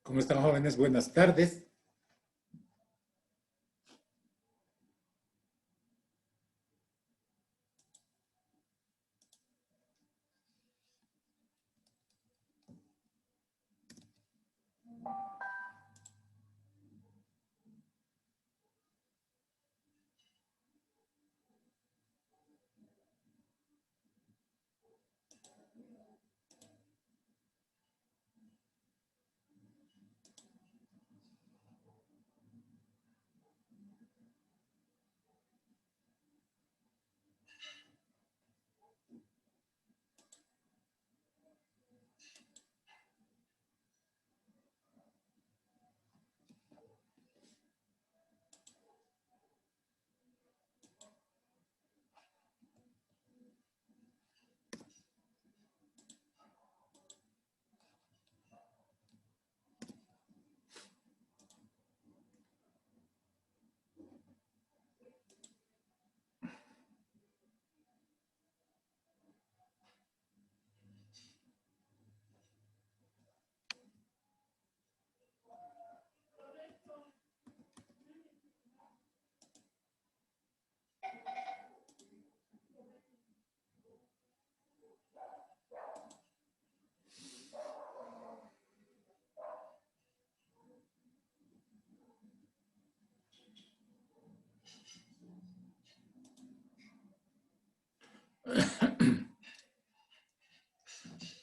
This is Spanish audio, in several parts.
¿Cómo están, jóvenes? Buenas tardes.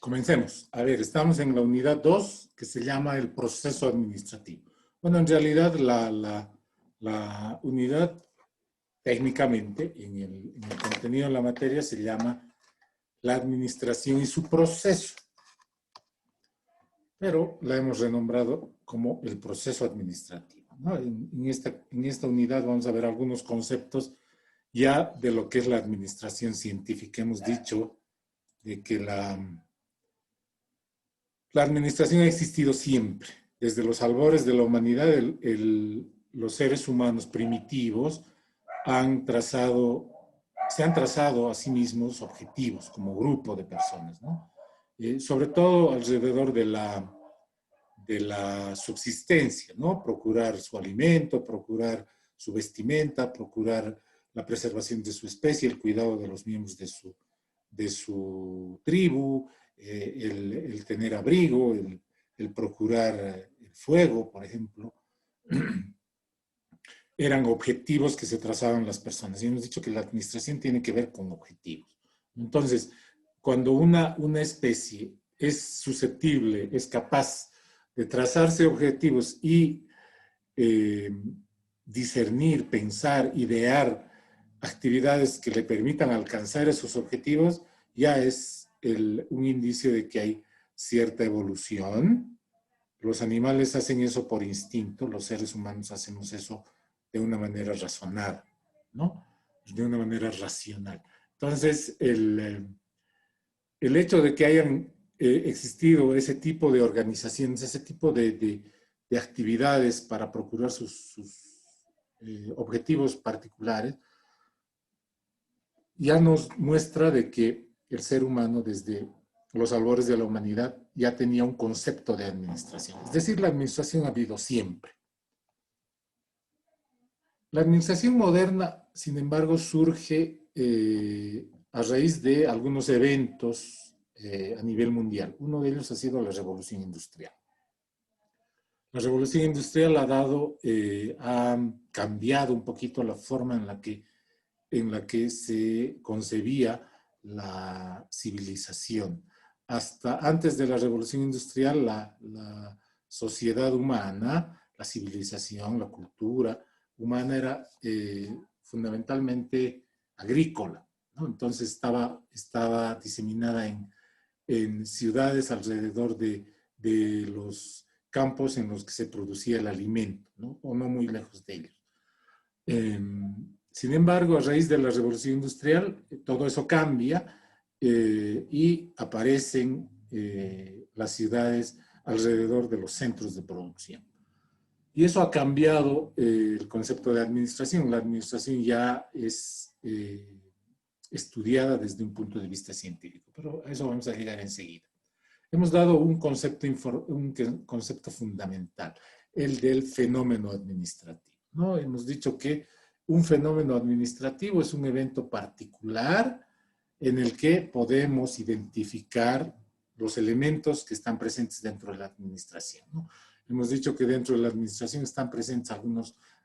Comencemos. A ver, estamos en la unidad 2, que se llama el proceso administrativo. Bueno, en realidad la unidad técnicamente en el contenido de la materia se llama la administración y su proceso, pero la hemos renombrado como el proceso administrativo, ¿no? En esta unidad vamos a ver algunos conceptos ya de lo que es la administración científica. Hemos dicho de que la administración ha existido siempre. Desde los albores de la humanidad, los seres humanos primitivos se han trazado a sí mismos objetivos como grupo de personas, ¿no? Sobre todo alrededor de la subsistencia, ¿no? Procurar su alimento, procurar su vestimenta, procurar la preservación de su especie, el cuidado de los miembros de su tribu, el tener abrigo, el procurar el fuego, por ejemplo, eran objetivos que se trazaban las personas. Y hemos dicho que la administración tiene que ver con objetivos. Entonces, cuando una especie es susceptible, es capaz de trazarse objetivos y discernir, pensar, idear actividades que le permitan alcanzar esos objetivos, ya es un indicio de que hay cierta evolución. Los animales hacen eso por instinto, los seres humanos hacemos eso de una manera razonada, ¿no? De una manera racional. Entonces, el hecho de que hayan existido ese tipo de organizaciones, ese tipo de actividades para procurar sus objetivos particulares, ya nos muestra de que el ser humano desde los albores de la humanidad ya tenía un concepto de administración. Es decir, la administración ha habido siempre. La administración moderna, sin embargo, surge a raíz de algunos eventos a nivel mundial. Uno de ellos ha sido la Revolución Industrial. La Revolución Industrial ha cambiado un poquito la forma en la que se concebía la civilización. Hasta antes de la Revolución Industrial, la sociedad humana, la civilización, la cultura humana era fundamentalmente agrícola, ¿no? Entonces estaba diseminada en ciudades alrededor de los campos en los que se producía el alimento, ¿no? O no muy lejos de ellos. Sin embargo, a raíz de la Revolución Industrial, todo eso cambia y aparecen las ciudades alrededor de los centros de producción. Y eso ha cambiado el concepto de administración. La administración ya es estudiada desde un punto de vista científico, pero a eso vamos a llegar enseguida. hemos dado un concepto fundamental, el del fenómeno administrativo, ¿no? Hemos dicho que un fenómeno administrativo es un evento particular en el que podemos identificar los elementos que están presentes dentro de la administración, ¿no? Hemos dicho que dentro de la administración están presentes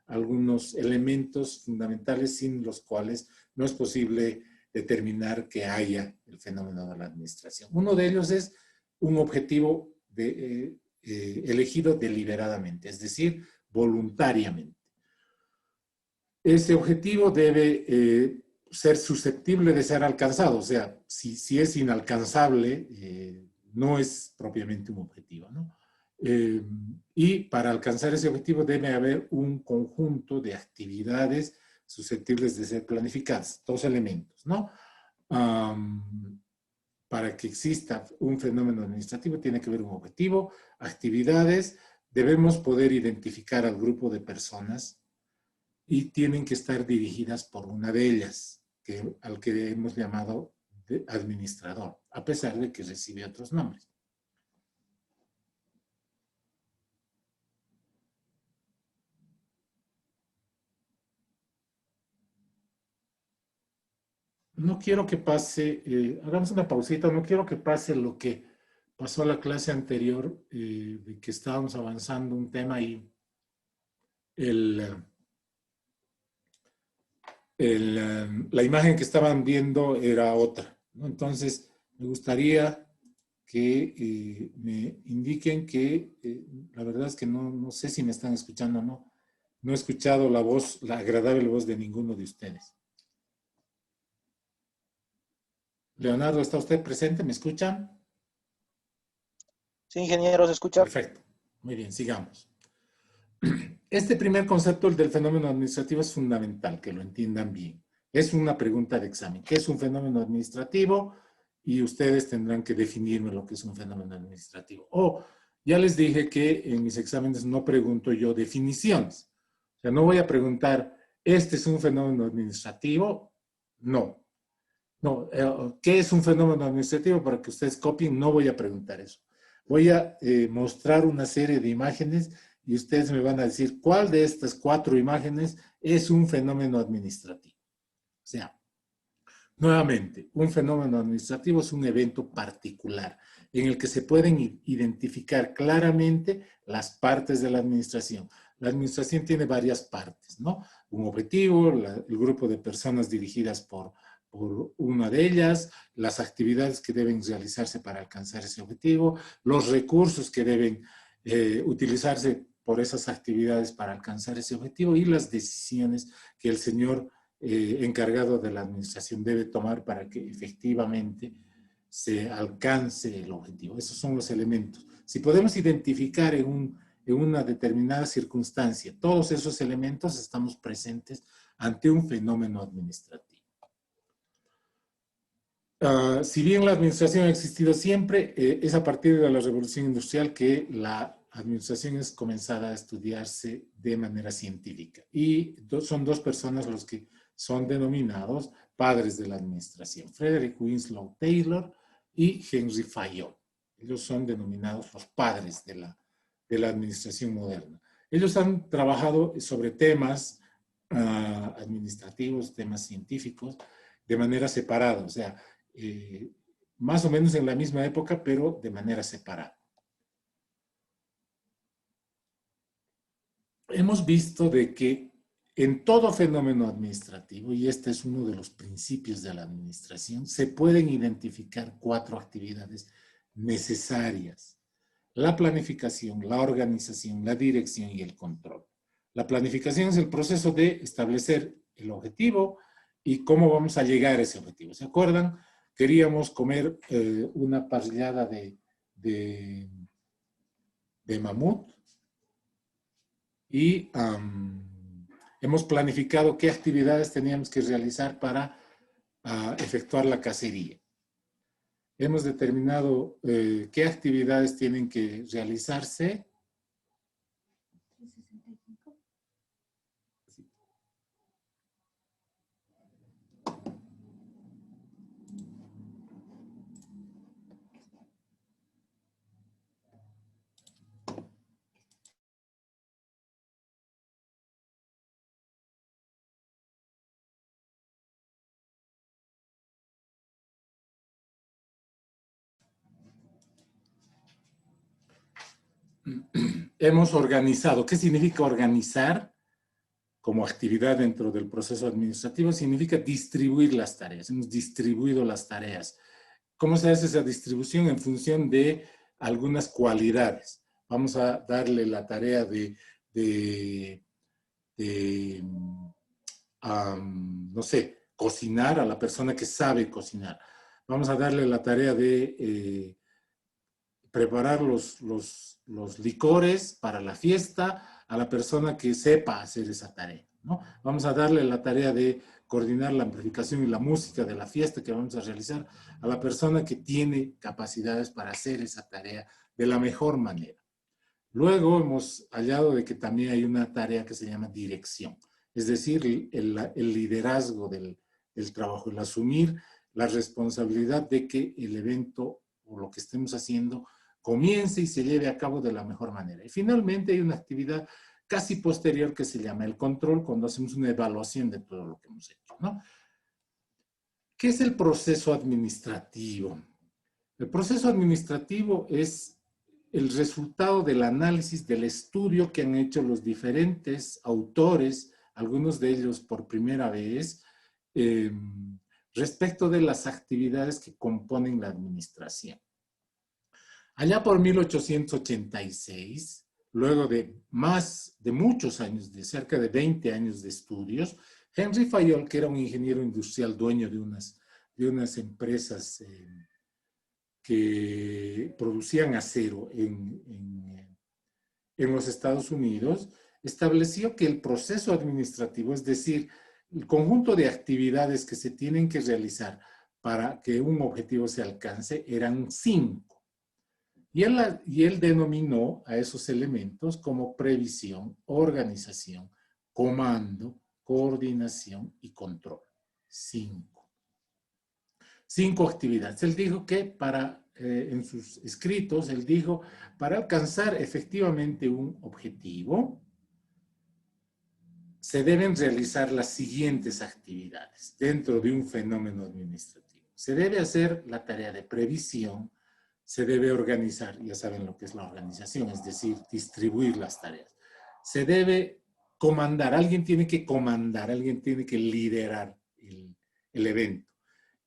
algunos elementos fundamentales sin los cuales no es posible determinar que haya el fenómeno de la administración. Uno de ellos es un objetivo elegido deliberadamente, es decir, voluntariamente. Ese objetivo debe ser susceptible de ser alcanzado, o sea, si es inalcanzable, no es propiamente un objetivo, ¿no? Y para alcanzar ese objetivo debe haber un conjunto de actividades susceptibles de ser planificadas, dos elementos, ¿no? Para que exista un fenómeno administrativo tiene que haber un objetivo, actividades, debemos poder identificar al grupo de personas y tienen que estar dirigidas por una de ellas, al que hemos llamado administrador, a pesar de que recibe otros nombres. No quiero que pase, hagamos una pausita, no quiero que pase lo que pasó a la clase anterior, de que estábamos avanzando un tema y la imagen que estaban viendo era otra, ¿no? Entonces, me gustaría que me indiquen que, la verdad es que no sé si me están escuchando o no. No he escuchado la voz, la agradable voz de ninguno de ustedes. Leonardo, ¿está usted presente? ¿Me escuchan? Sí, ingeniero, ¿se escucha? Perfecto. Muy bien, sigamos. Este primer concepto, el del fenómeno administrativo, es fundamental que lo entiendan bien. Es una pregunta de examen. ¿Qué es un fenómeno administrativo? Y ustedes tendrán que definirme lo que es un fenómeno administrativo. Ya les dije que en mis exámenes no pregunto yo definiciones. O sea, no voy a preguntar, ¿este es un fenómeno administrativo? No. No, ¿qué es un fenómeno administrativo? Para que ustedes copien, no voy a preguntar eso. Voy a mostrar una serie de imágenes y ustedes me van a decir cuál de estas 4 imágenes es un fenómeno administrativo. O sea, nuevamente, un fenómeno administrativo es un evento particular en el que se pueden identificar claramente las partes de la administración. La administración tiene varias partes, ¿no? Un objetivo, el grupo de personas dirigidas por una de ellas, las actividades que deben realizarse para alcanzar ese objetivo, los recursos que deben utilizarse por esas actividades para alcanzar ese objetivo y las decisiones que el señor encargado de la administración debe tomar para que efectivamente se alcance el objetivo. Esos son los elementos. Si podemos identificar en una determinada circunstancia todos esos elementos, estamos presentes ante un fenómeno administrativo. Si bien la administración ha existido siempre, es a partir de la revolución industrial que la administración es comenzada a estudiarse de manera científica. Y son 2 personas los que son denominados padres de la administración, Frederick Winslow Taylor y Henry Fayol. Ellos son denominados los padres de la administración moderna. Ellos han trabajado sobre temas administrativos, temas científicos, de manera separada, o sea, más o menos en la misma época, pero de manera separada. Hemos visto de que en todo fenómeno administrativo, y este es uno de los principios de la administración, se pueden identificar 4 actividades necesarias: la planificación, la organización, la dirección y el control. La planificación es el proceso de establecer el objetivo y cómo vamos a llegar a ese objetivo. ¿Se acuerdan? Queríamos comer una parrillada de mamut y hemos planificado qué actividades teníamos que realizar para efectuar la cacería. Hemos determinado qué actividades tienen que realizarse. hemos organizado. ¿Qué significa organizar? Como actividad dentro del proceso administrativo, significa distribuir las tareas. Hemos distribuido las tareas. ¿Cómo se hace esa distribución? En función de algunas cualidades. Vamos a darle la tarea no sé, cocinar a la persona que sabe cocinar. Vamos a darle la tarea de preparar los licores para la fiesta a la persona que sepa hacer esa tarea, ¿no? Vamos a darle la tarea de coordinar la amplificación y la música de la fiesta que vamos a realizar a la persona que tiene capacidades para hacer esa tarea de la mejor manera. Luego hemos hallado de que también hay una tarea que se llama dirección, es decir, el liderazgo del trabajo, el asumir la responsabilidad de que el evento o lo que estemos haciendo comience y se lleve a cabo de la mejor manera. Y finalmente hay una actividad casi posterior que se llama el control, cuando hacemos una evaluación de todo lo que hemos hecho, ¿no? ¿Qué es el proceso administrativo? El proceso administrativo es el resultado del análisis, del estudio que han hecho los diferentes autores, algunos de ellos por primera vez, respecto de las actividades que componen la administración. Allá por 1886, luego de muchos años, de cerca de 20 años de estudios, Henry Fayol, que era un ingeniero industrial dueño de unas empresas que producían acero en los Estados Unidos, estableció que el proceso administrativo, es decir, el conjunto de actividades que se tienen que realizar para que un objetivo se alcance, eran 5. Y él denominó a esos elementos como previsión, organización, comando, coordinación y control. 5 actividades. Él dijo que en sus escritos, él dijo, para alcanzar efectivamente un objetivo, se deben realizar las siguientes actividades dentro de un fenómeno administrativo. Se debe hacer la tarea de previsión, se debe organizar, ya saben lo que es la organización, es decir, distribuir las tareas. Se debe comandar, alguien tiene que comandar, alguien tiene que liderar el evento.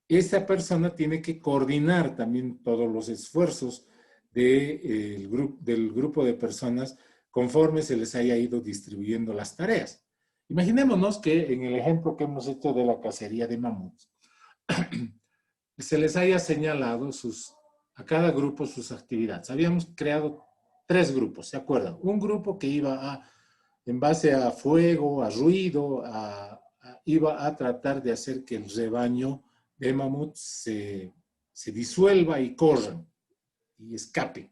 Esa persona tiene que coordinar también todos los esfuerzos del grupo de personas conforme se les haya ido distribuyendo las tareas. Imaginémonos que en el ejemplo que hemos hecho de la cacería de mamuts, se les haya señalado a cada grupo sus actividades. Habíamos creado 3 grupos, ¿se acuerdan? Un grupo que iba en base a fuego, a ruido, iba a tratar de hacer que el rebaño de mamuts se disuelva y corran y escapen.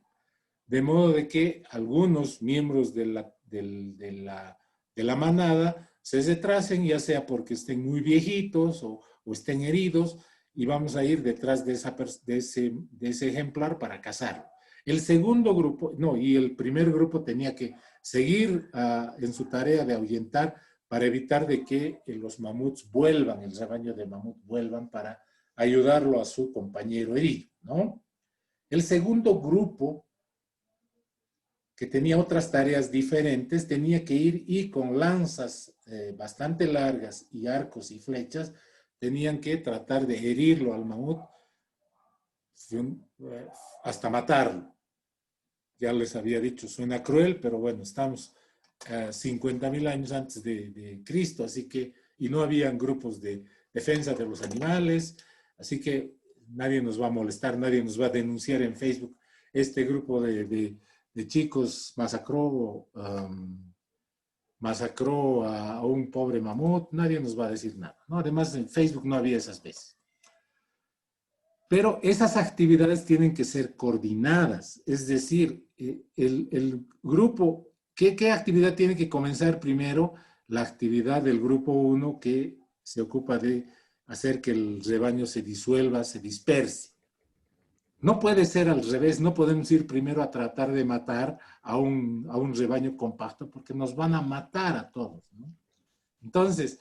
De modo de que algunos miembros de la manada se retrasen, ya sea porque estén muy viejitos o estén heridos, y vamos a ir detrás de ese ejemplar para cazarlo. El segundo grupo, y el primer grupo tenía que seguir en su tarea de ahuyentar para evitar de que los mamuts vuelvan, el rebaño de mamut vuelvan para ayudarlo a su compañero herido, ¿no? El segundo grupo, que tenía otras tareas diferentes, tenía que ir y con lanzas bastante largas y arcos y flechas, tenían que tratar de herirlo al mamut hasta matarlo. Ya les había dicho, suena cruel, pero bueno, estamos 50.000 años antes de Cristo, así que, y no habían grupos de defensa de los animales, así que nadie nos va a molestar, nadie nos va a denunciar en Facebook. Este grupo de chicos masacró a un pobre mamut, nadie nos va a decir nada, ¿no? Además, en Facebook no había esas veces. Pero esas actividades tienen que ser coordinadas, es decir, el grupo, ¿qué actividad tiene que comenzar primero? La actividad del grupo 1 que se ocupa de hacer que el rebaño se disuelva, se disperse. No puede ser al revés, no podemos ir primero a tratar de matar a un rebaño compacto porque nos van a matar a todos, ¿no? Entonces,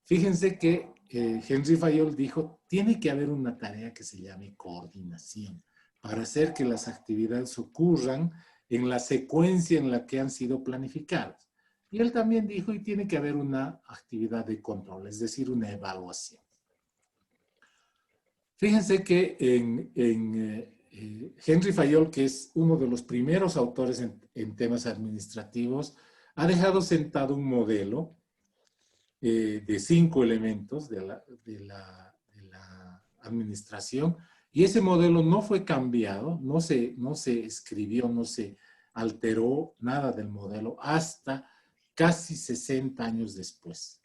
fíjense que Henry Fayol dijo, tiene que haber una tarea que se llame coordinación para hacer que las actividades ocurran en la secuencia en la que han sido planificadas. Y él también dijo, y tiene que haber una actividad de control, es decir, una evaluación. Fíjense que Henry Fayol, que es uno de los primeros autores en temas administrativos, ha dejado sentado un modelo de 5 elementos de la administración, y ese modelo no fue cambiado, no se escribió, no se alteró nada del modelo hasta casi 60 años después.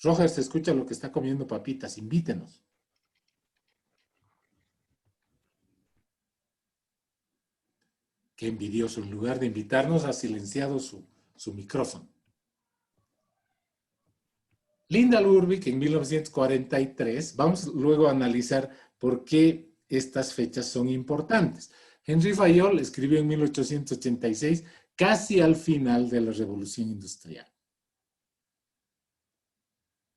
Roger, se escucha lo que está comiendo papitas, invítenos. Qué envidioso, en lugar de invitarnos ha silenciado su micrófono. Lyndall Urbick en 1943, vamos luego a analizar por qué estas fechas son importantes. Henry Fayol escribió en 1886, casi al final de la Revolución Industrial,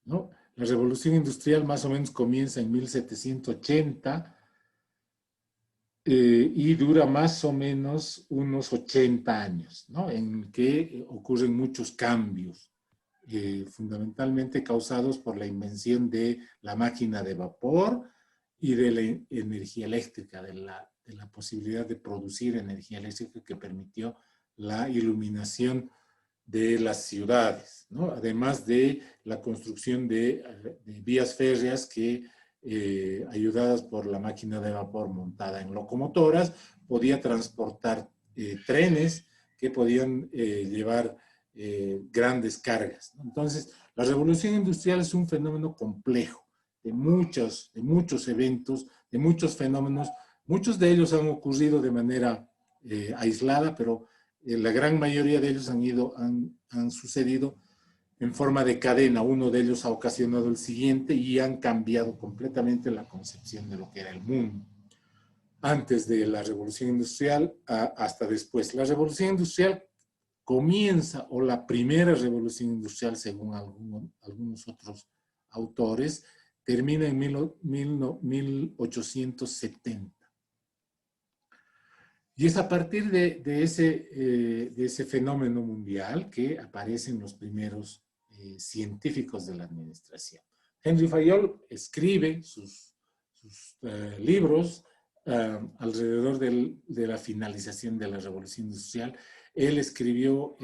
¿no? La Revolución Industrial más o menos comienza en 1780 y dura más o menos unos 80 años, ¿no? En que ocurren muchos cambios. Fundamentalmente causados por la invención de la máquina de vapor y de la energía eléctrica, de la posibilidad de producir energía eléctrica que permitió la iluminación de las ciudades, ¿no? Además de la construcción de vías férreas que, ayudadas por la máquina de vapor montada en locomotoras, podía transportar trenes que podían llevar grandes cargas, ¿no? Entonces, la revolución industrial es un fenómeno complejo, de muchos eventos, de muchos fenómenos. Muchos de ellos han ocurrido de manera aislada, pero la gran mayoría de ellos han sucedido en forma de cadena. Uno de ellos ha ocasionado el siguiente y han cambiado completamente la concepción de lo que era el mundo. Antes de la revolución industrial hasta después. La revolución industrial comienza, o la primera revolución industrial, según algunos otros autores, termina en 1870. Y es a partir de ese fenómeno mundial que aparecen los primeros científicos de la administración. Henry Fayol escribe sus libros alrededor de la finalización de la Revolución Industrial. Él escribió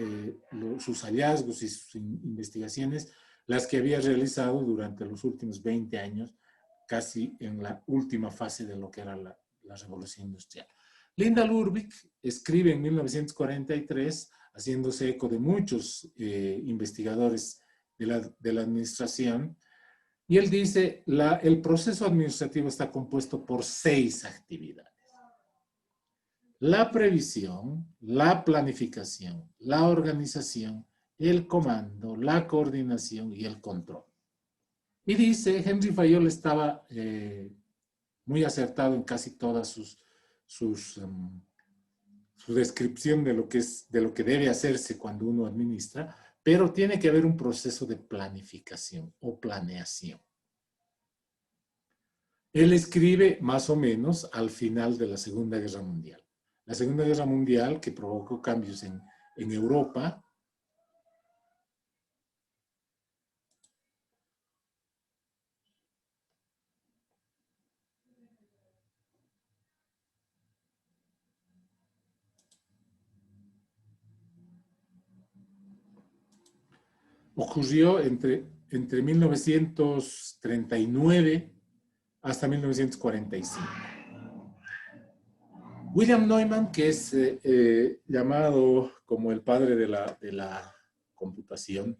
sus hallazgos y sus investigaciones, las que había realizado durante los últimos 20 años, casi en la última fase de lo que era la Revolución Industrial. Lyndall Urbick escribe en 1943, haciéndose eco de muchos investigadores de la administración, y él dice, el proceso administrativo está compuesto por 6 actividades. La previsión, la planificación, la organización, el comando, la coordinación y el control. Y dice, Henry Fayol estaba muy acertado en casi todas su descripción de lo que debe hacerse cuando uno administra, pero tiene que haber un proceso de planificación o planeación. Él escribe más o menos al final de la Segunda Guerra Mundial. La Segunda Guerra Mundial, que provocó cambios en Europa, ocurrió entre 1939 hasta 1945. William Neumann, que es llamado como el padre de la computación,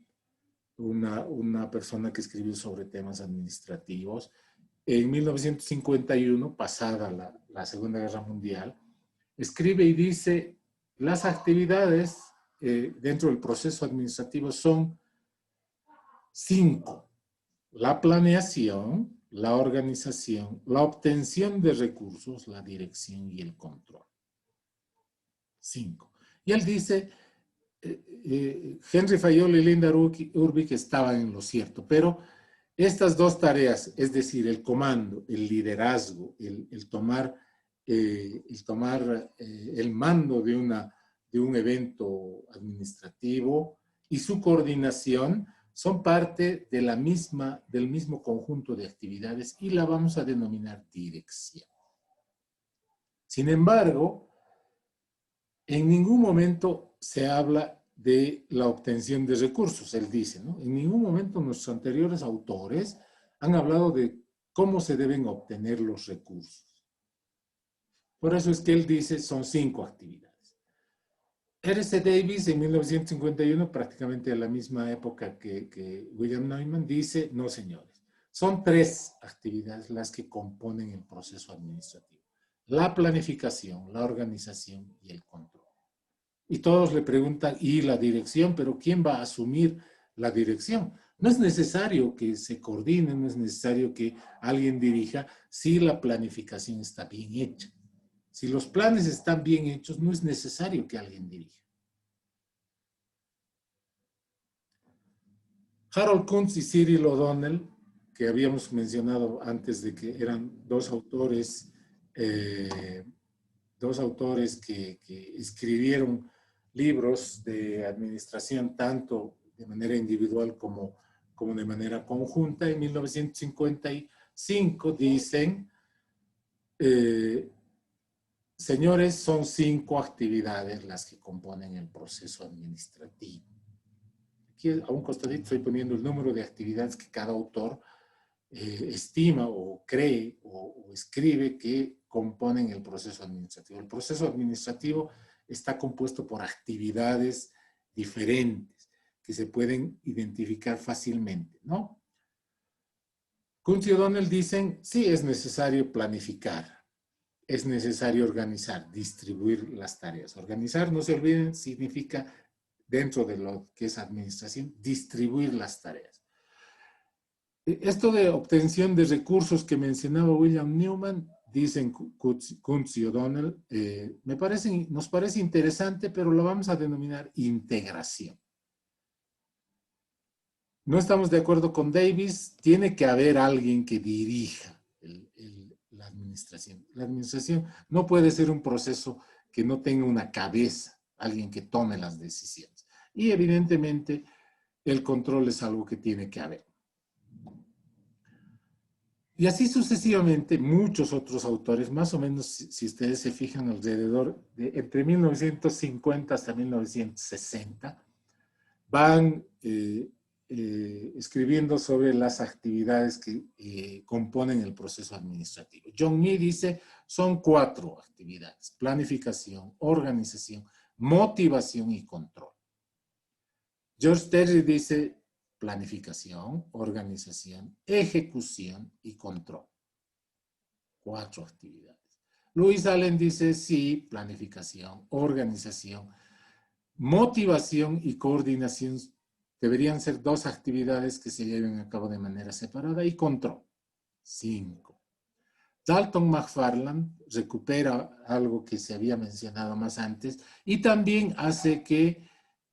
una persona que escribió sobre temas administrativos, en 1951, pasada la Segunda Guerra Mundial, escribe y dice, las actividades dentro del proceso administrativo son 5. La planeación, la organización, la obtención de recursos, la dirección y el control. 5. Y él dice, Henry Fayol y Lyndall Urbick estaban en lo cierto, pero Estas dos tareas, es decir, el comando, el liderazgo, el tomar el mando de un evento administrativo y su coordinación, son parte de del mismo conjunto de actividades y la vamos a denominar dirección. Sin embargo, en ningún momento se habla de la obtención de recursos, él dice, ¿no? En ningún momento nuestros anteriores autores han hablado de cómo se deben obtener los recursos. Por eso es que él dice, son 5 actividades. R.C. Davies en 1951, prácticamente a la misma época que William Neumann, dice, no señores, son 3 actividades las que componen el proceso administrativo. La planificación, la organización y el control. Y todos le preguntan, ¿y la dirección? Pero ¿quién va a asumir la dirección? No es necesario que se coordine, no es necesario que alguien dirija si la planificación está bien hecha. Si los planes están bien hechos, no es necesario que alguien dirija. Harold Kuntz y Cyril O'Donnell, que habíamos mencionado antes de que eran dos autores que escribieron libros de administración tanto de manera individual como de manera conjunta. En 1955 dicen, señores, son 5 actividades las que componen el proceso administrativo. Aquí a un costadito estoy poniendo el número de actividades que cada autor estima o cree o escribe que componen el proceso administrativo. El proceso administrativo está compuesto por actividades diferentes que se pueden identificar fácilmente, ¿no? Kuntz y O'Donnell dicen, sí, es necesario planificar, es necesario organizar, distribuir las tareas. Organizar, no se olviden, significa, dentro de lo que es administración, distribuir las tareas. Esto de obtención de recursos que mencionaba William Neumann, dicen Kuntz y O'Donnell, nos parece interesante, pero lo vamos a denominar integración. No estamos de acuerdo con Davies, tiene que haber alguien que dirija la administración. La administración no puede ser un proceso que no tenga una cabeza, alguien que tome las decisiones. Y evidentemente el control es algo que tiene que haber. Y así sucesivamente, muchos otros autores, más o menos, si ustedes se fijan, alrededor de entre 1950 hasta 1960, van escribiendo sobre las actividades que componen el proceso administrativo. John Mee dice, son 4 actividades: planificación, organización, motivación y control. George Terry dice, planificación, organización, ejecución y control. 4 actividades. Louis Allen dice, sí, planificación, organización, motivación y coordinación deberían ser 2 actividades que se lleven a cabo de manera separada, y control, 5. Dalton McFarland recupera algo que se había mencionado más antes y también hace que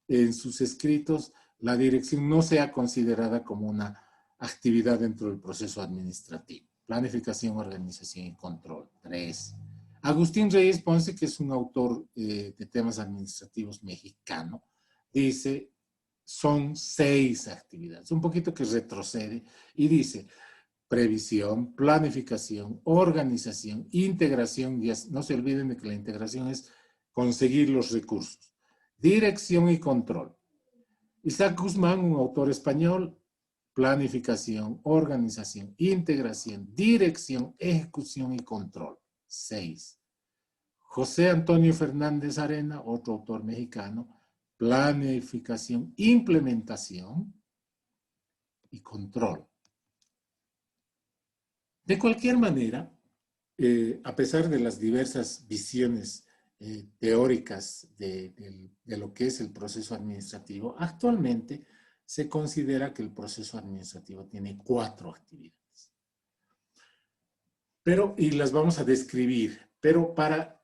en sus escritos la dirección no sea considerada como una actividad dentro del proceso administrativo. Planificación, organización y control, 3. Agustín Reyes Ponce, que es un autor de temas administrativos mexicano, dice, son 6 actividades, un poquito que retrocede y dice, previsión, planificación, organización, integración, y no se olviden de que la integración es conseguir los recursos, dirección y control. Isaac Guzmán, un autor español, planificación, organización, integración, dirección, ejecución y control, 6. José Antonio Fernández Arena, otro autor mexicano, planificación, implementación y control. De cualquier manera, a pesar de las diversas visiones teóricas de lo que es el proceso administrativo, actualmente se considera que el proceso administrativo tiene 4 actividades. Y las vamos a describir, pero para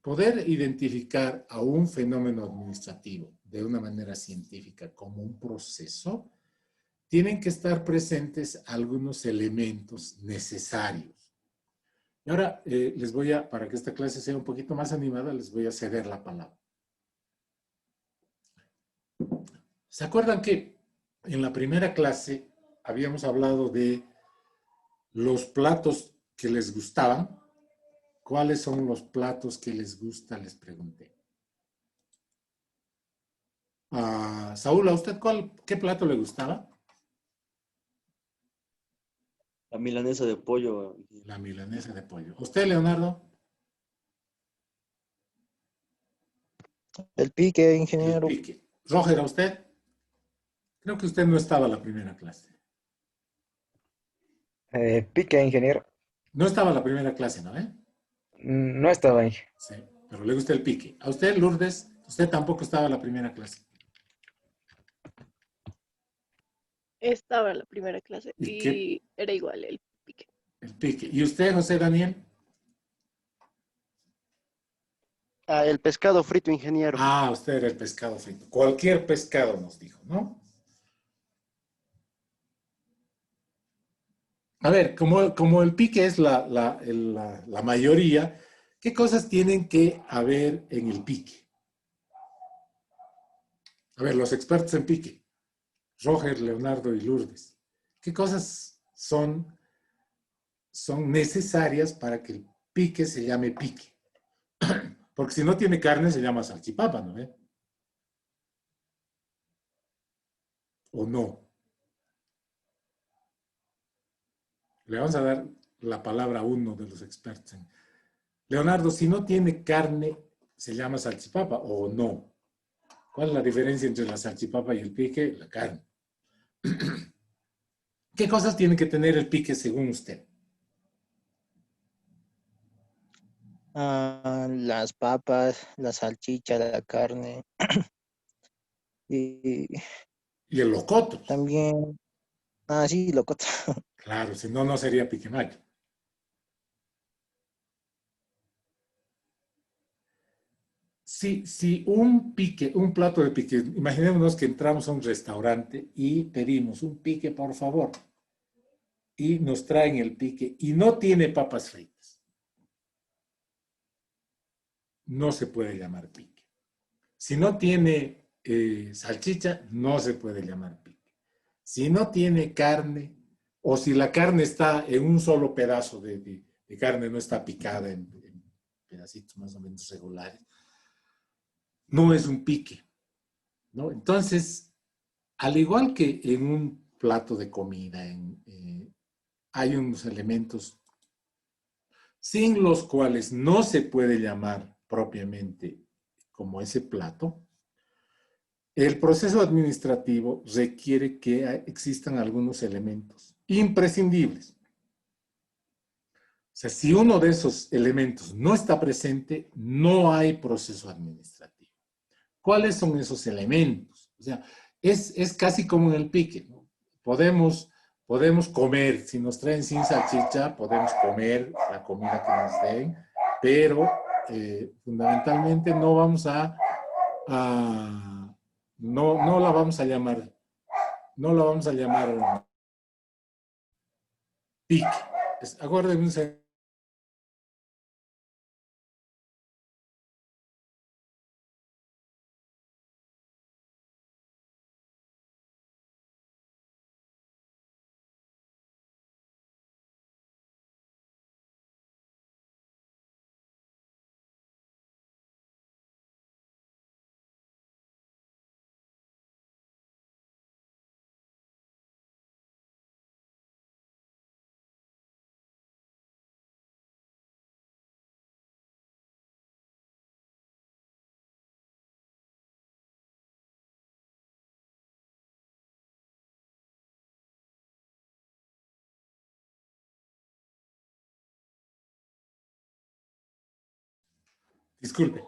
poder identificar a un fenómeno administrativo de una manera científica como un proceso, tienen que estar presentes algunos elementos necesarios. Y ahora les voy a, para que esta clase sea un poquito más animada, les voy a ceder la palabra. ¿Se acuerdan que en la primera clase habíamos hablado de los platos que les gustaban? ¿Cuáles son los platos que les gusta? Les pregunté. Saúl, ¿a usted qué plato le gustaba? La milanesa de pollo. La milanesa de pollo. ¿Usted, Leonardo? El pique, El ingeniero. pique. Roger, ¿a usted? Creo que usted no estaba en la primera clase. Pique, ingeniero. No estaba en la primera clase, ¿no? No estaba ahí. Sí, pero le gusta el pique. ¿A usted, Lourdes? Usted tampoco estaba en la primera clase. Estaba en la primera clase ¿Y qué? y era igual el pique. El pique. ¿Y usted, José Daniel? El pescado frito, ingeniero. Usted era el pescado frito. Cualquier pescado nos dijo, ¿no? A ver, como el pique es la mayoría, ¿qué cosas tienen que haber en el pique? A ver, los expertos en pique, Roger, Leonardo y Lourdes, ¿qué cosas son necesarias para que el pique se llame pique? Porque si no tiene carne se llama salchipapa, ¿no? ¿O no? Le vamos a dar la palabra a uno de los expertos. Leonardo, si no tiene carne, ¿se llama salchipapa o no? ¿Cuál es la diferencia entre la salchipapa y el pique? La carne. ¿Qué cosas tiene que tener el pique según usted? Las papas, la salchicha, la carne. Y Y el locoto. también, sí, locoto. Claro, si no, no sería pique mayo. Si un plato de pique, imaginémonos que entramos a un restaurante y pedimos un pique, por favor, y nos traen el pique y no tiene papas fritas. No se puede llamar pique. Si no tiene salchicha, no se puede llamar pique. Si no tiene carne, o si la carne está en un solo pedazo de carne, no está picada en pedacitos más o menos regulares, no es un pique, ¿no? Entonces, al igual que en un plato de comida, hay unos elementos sin los cuales no se puede llamar propiamente como ese plato. El proceso administrativo requiere que existan algunos elementos imprescindibles. O sea, si uno de esos elementos no está presente, no hay proceso administrativo. ¿Cuáles son esos elementos? O sea, es casi como en el pique, ¿no? Podemos comer, si nos traen sin salchicha, podemos comer la comida que nos den, pero fundamentalmente no vamos no la vamos a llamar, pique. Acuérdense. Disculpe.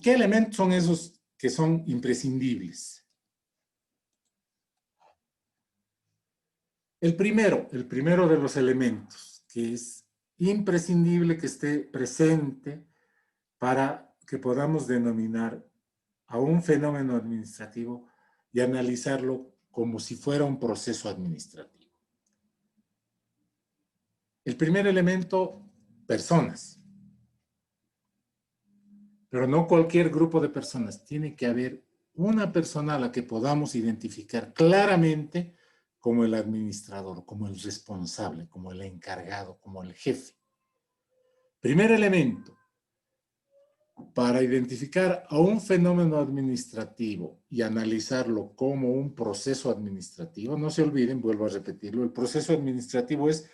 ¿Qué elementos son esos que son imprescindibles? El primero de los elementos que es imprescindible que esté presente para que podamos denominar a un fenómeno administrativo y analizarlo como si fuera un proceso administrativo. El primer elemento, personas. Pero no cualquier grupo de personas. Tiene que haber una persona a la que podamos identificar claramente como el administrador, como el responsable, como el encargado, como el jefe. Primer elemento, para identificar a un fenómeno administrativo y analizarlo como un proceso administrativo, no se olviden, vuelvo a repetirlo, el proceso administrativo es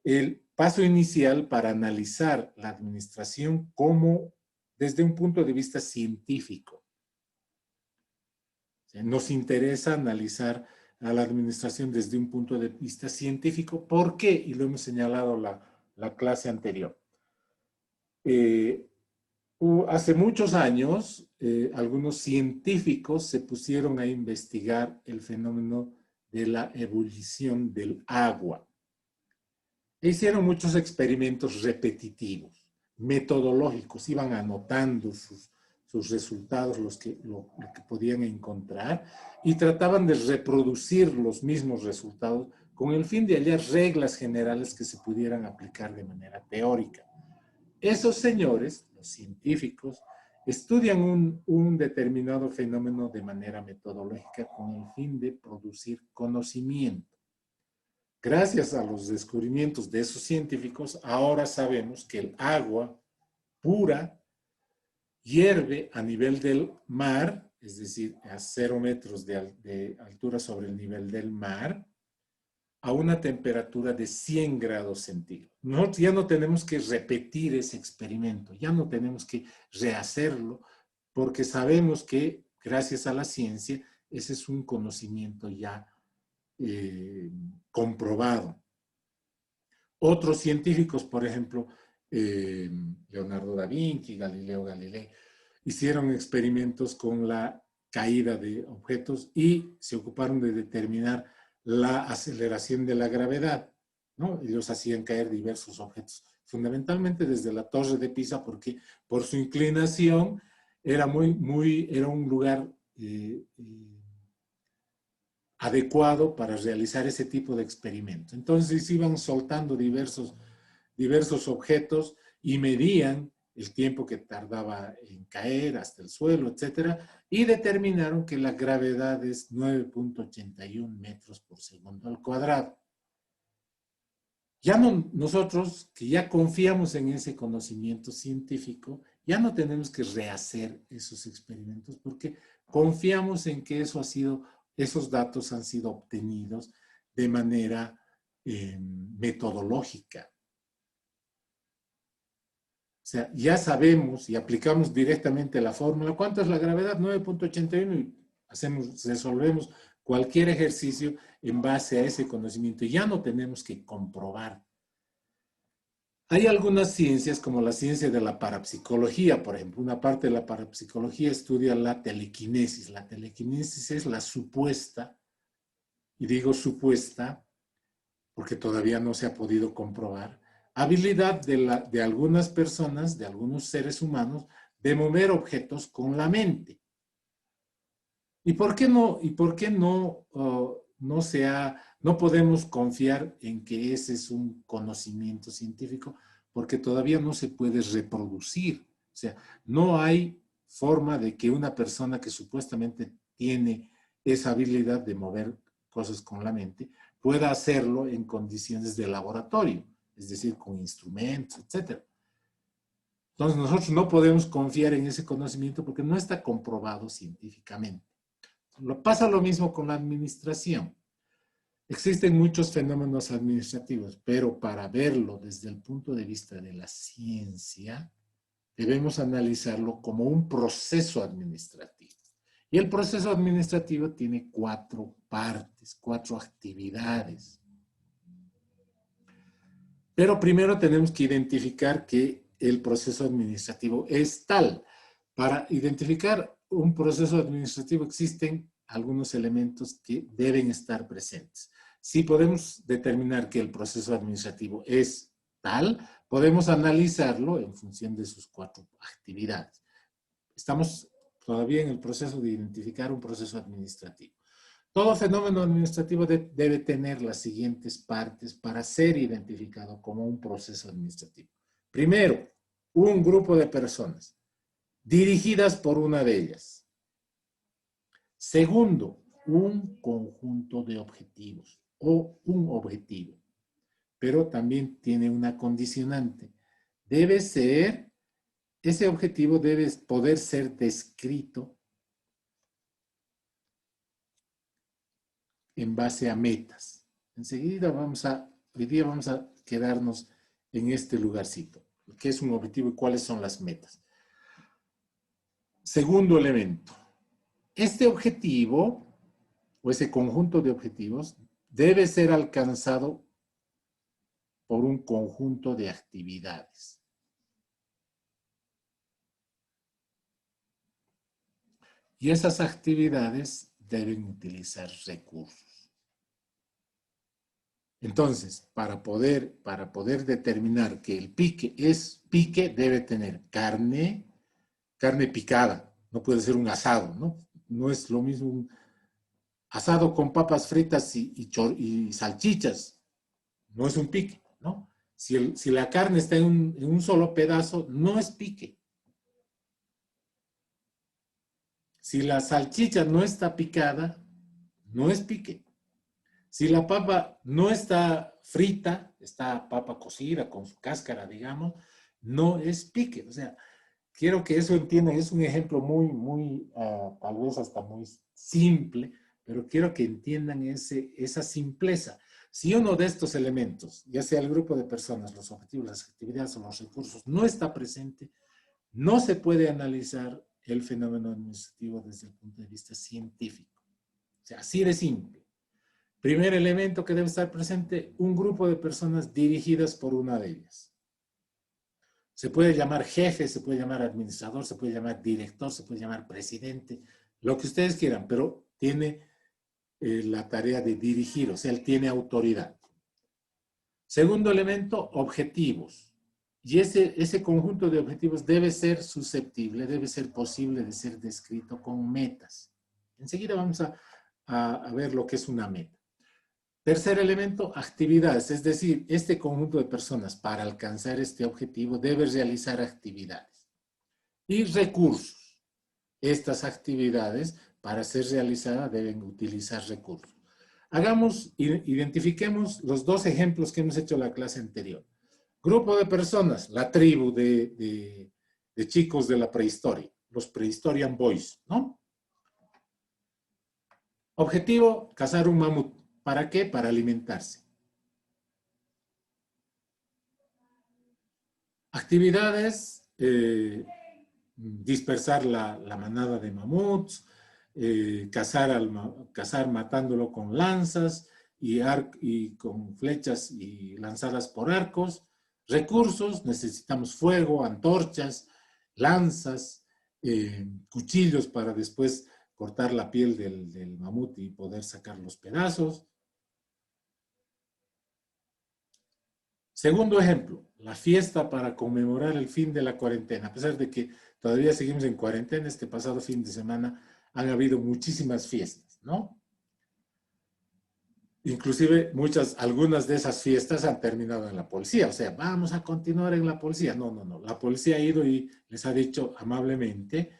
el paso inicial para analizar la administración como desde un punto de vista científico. Nos interesa analizar a la administración desde un punto de vista científico. ¿Por qué? Y lo hemos señalado la clase anterior. Hace muchos años, algunos científicos se pusieron a investigar el fenómeno de la ebullición del agua. E hicieron muchos experimentos repetitivos, metodológicos, iban anotando sus resultados, lo que podían encontrar, y trataban de reproducir los mismos resultados con el fin de hallar reglas generales que se pudieran aplicar de manera teórica. Esos señores, los científicos, estudian un determinado fenómeno de manera metodológica con el fin de producir conocimiento. Gracias a los descubrimientos de esos científicos, ahora sabemos que el agua pura hierve a nivel del mar, es decir, a 0 metros de altura sobre el nivel del mar, a una temperatura de 100 grados centígrados. Nosotros ya no tenemos que repetir ese experimento, ya no tenemos que rehacerlo, porque sabemos que, gracias a la ciencia, ese es un conocimiento ya comprobado. Otros científicos, por ejemplo, Leonardo da Vinci, Galileo Galilei, hicieron experimentos con la caída de objetos y se ocuparon de determinar la aceleración de la gravedad, ¿no? Ellos hacían caer diversos objetos, fundamentalmente desde la Torre de Pisa, porque por su inclinación era era un lugar adecuado para realizar ese tipo de experimentos. Entonces iban soltando diversos objetos y medían el tiempo que tardaba en caer hasta el suelo, etcétera, y determinaron que la gravedad es 9.81 metros por segundo al cuadrado. Ya no, nosotros, que ya confiamos en ese conocimiento científico, ya no tenemos que rehacer esos experimentos porque confiamos en que esos datos han sido obtenidos de manera metodológica. O sea, ya sabemos y aplicamos directamente la fórmula. ¿Cuánto es la gravedad? 9.81 y resolvemos cualquier ejercicio en base a ese conocimiento. Ya no tenemos que comprobar. Hay algunas ciencias, como la ciencia de la parapsicología, por ejemplo. Una parte de la parapsicología estudia la telequinesis. La telequinesis es la supuesta, y digo supuesta porque todavía no se ha podido comprobar, habilidad de algunas personas, de algunos seres humanos, de mover objetos con la mente. ¿Y por qué no podemos confiar en que ese es un conocimiento científico? Porque todavía no se puede reproducir. O sea, no hay forma de que una persona que supuestamente tiene esa habilidad de mover cosas con la mente pueda hacerlo en condiciones de laboratorio, es decir, con instrumentos, etc. Entonces nosotros no podemos confiar en ese conocimiento porque no está comprobado científicamente. Pasa lo mismo con la administración. Existen muchos fenómenos administrativos, pero para verlo desde el punto de vista de la ciencia, debemos analizarlo como un proceso administrativo. Y el proceso administrativo tiene 4 partes, 4 actividades. Pero primero tenemos que identificar que el proceso administrativo es tal. Para identificar un proceso administrativo existen algunos elementos que deben estar presentes. Si podemos determinar que el proceso administrativo es tal, podemos analizarlo en función de sus 4 actividades. Estamos todavía en el proceso de identificar un proceso administrativo. Todo fenómeno administrativo debe tener las siguientes partes para ser identificado como un proceso administrativo. Primero, un grupo de personas dirigidas por una de ellas. Segundo, un conjunto de objetivos o un objetivo, pero también tiene una condicionante. Ese objetivo debe poder ser descrito en base a metas. Enseguida hoy día vamos a quedarnos en este lugarcito. ¿Qué es un objetivo y cuáles son las metas? Segundo elemento. Este objetivo o ese conjunto de objetivos debe ser alcanzado por un conjunto de actividades. Y esas actividades deben utilizar recursos. Entonces, para poder determinar que el pique es pique, debe tener carne picada. No puede ser un asado, ¿no? No es lo mismo un asado con papas fritas y salchichas. No es un pique, ¿no? Si la carne está en un solo pedazo, no es pique. Si la salchicha no está picada, no es pique. Si la papa no está frita, está papa cocida con su cáscara, digamos, no es pique. O sea, quiero que eso entiendan. Es un ejemplo muy, tal vez hasta muy simple, pero quiero que entiendan esa simpleza. Si uno de estos elementos, ya sea el grupo de personas, los objetivos, las actividades o los recursos, no está presente, no se puede analizar el fenómeno administrativo desde el punto de vista científico. O sea, así de simple. Primer elemento que debe estar presente, un grupo de personas dirigidas por una de ellas. Se puede llamar jefe, se puede llamar administrador, se puede llamar director, se puede llamar presidente, lo que ustedes quieran, pero tiene la tarea de dirigir, o sea, él tiene autoridad. Segundo elemento, objetivos. Y ese conjunto de objetivos debe ser susceptible, debe ser posible de ser descrito con metas. Enseguida vamos a ver lo que es una meta. Tercer elemento, actividades, es decir, este conjunto de personas para alcanzar este objetivo debe realizar actividades. Y recursos. Estas actividades, para ser realizadas, deben utilizar recursos. Identifiquemos los dos ejemplos que hemos hecho en la clase anterior. Grupo de personas, la tribu de chicos de la prehistoria, los Prehistorian Boys, ¿no? Objetivo, cazar un mamut. ¿Para qué? Para alimentarse. Actividades, dispersar la manada de mamuts, cazar matándolo con lanzas y con flechas y lanzadas por arcos. Recursos, necesitamos fuego, antorchas, lanzas, cuchillos para después cortar la piel del mamut y poder sacar los pedazos. Segundo ejemplo, la fiesta para conmemorar el fin de la cuarentena. A pesar de que todavía seguimos en cuarentena, este pasado fin de semana han habido muchísimas fiestas, ¿no? Inclusive algunas de esas fiestas han terminado en la policía. O sea, vamos a continuar en la policía. No. La policía ha ido y les ha dicho amablemente,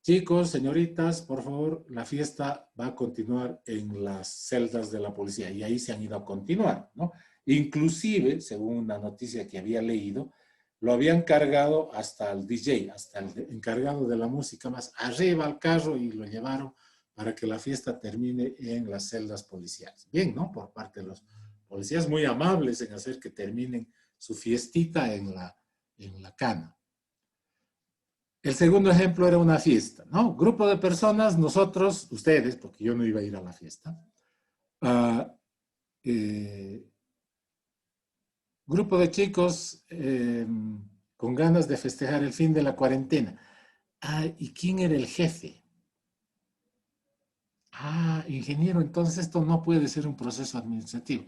chicos, señoritas, por favor, la fiesta va a continuar en las celdas de la policía. Y ahí se han ido a continuar, ¿no? Inclusive, según una noticia que había leído, lo habían cargado hasta el DJ, hasta el encargado de la música más arriba al carro y lo llevaron para que la fiesta termine en las celdas policiales. Bien, ¿no? Por parte de los policías muy amables en hacer que terminen su fiestita en la cana. El segundo ejemplo era una fiesta, ¿no? Grupo de personas, nosotros, ustedes, porque yo no iba a ir a la fiesta, grupo de chicos con ganas de festejar el fin de la cuarentena. ¿Y quién era el jefe? Ingeniero, entonces esto no puede ser un proceso administrativo.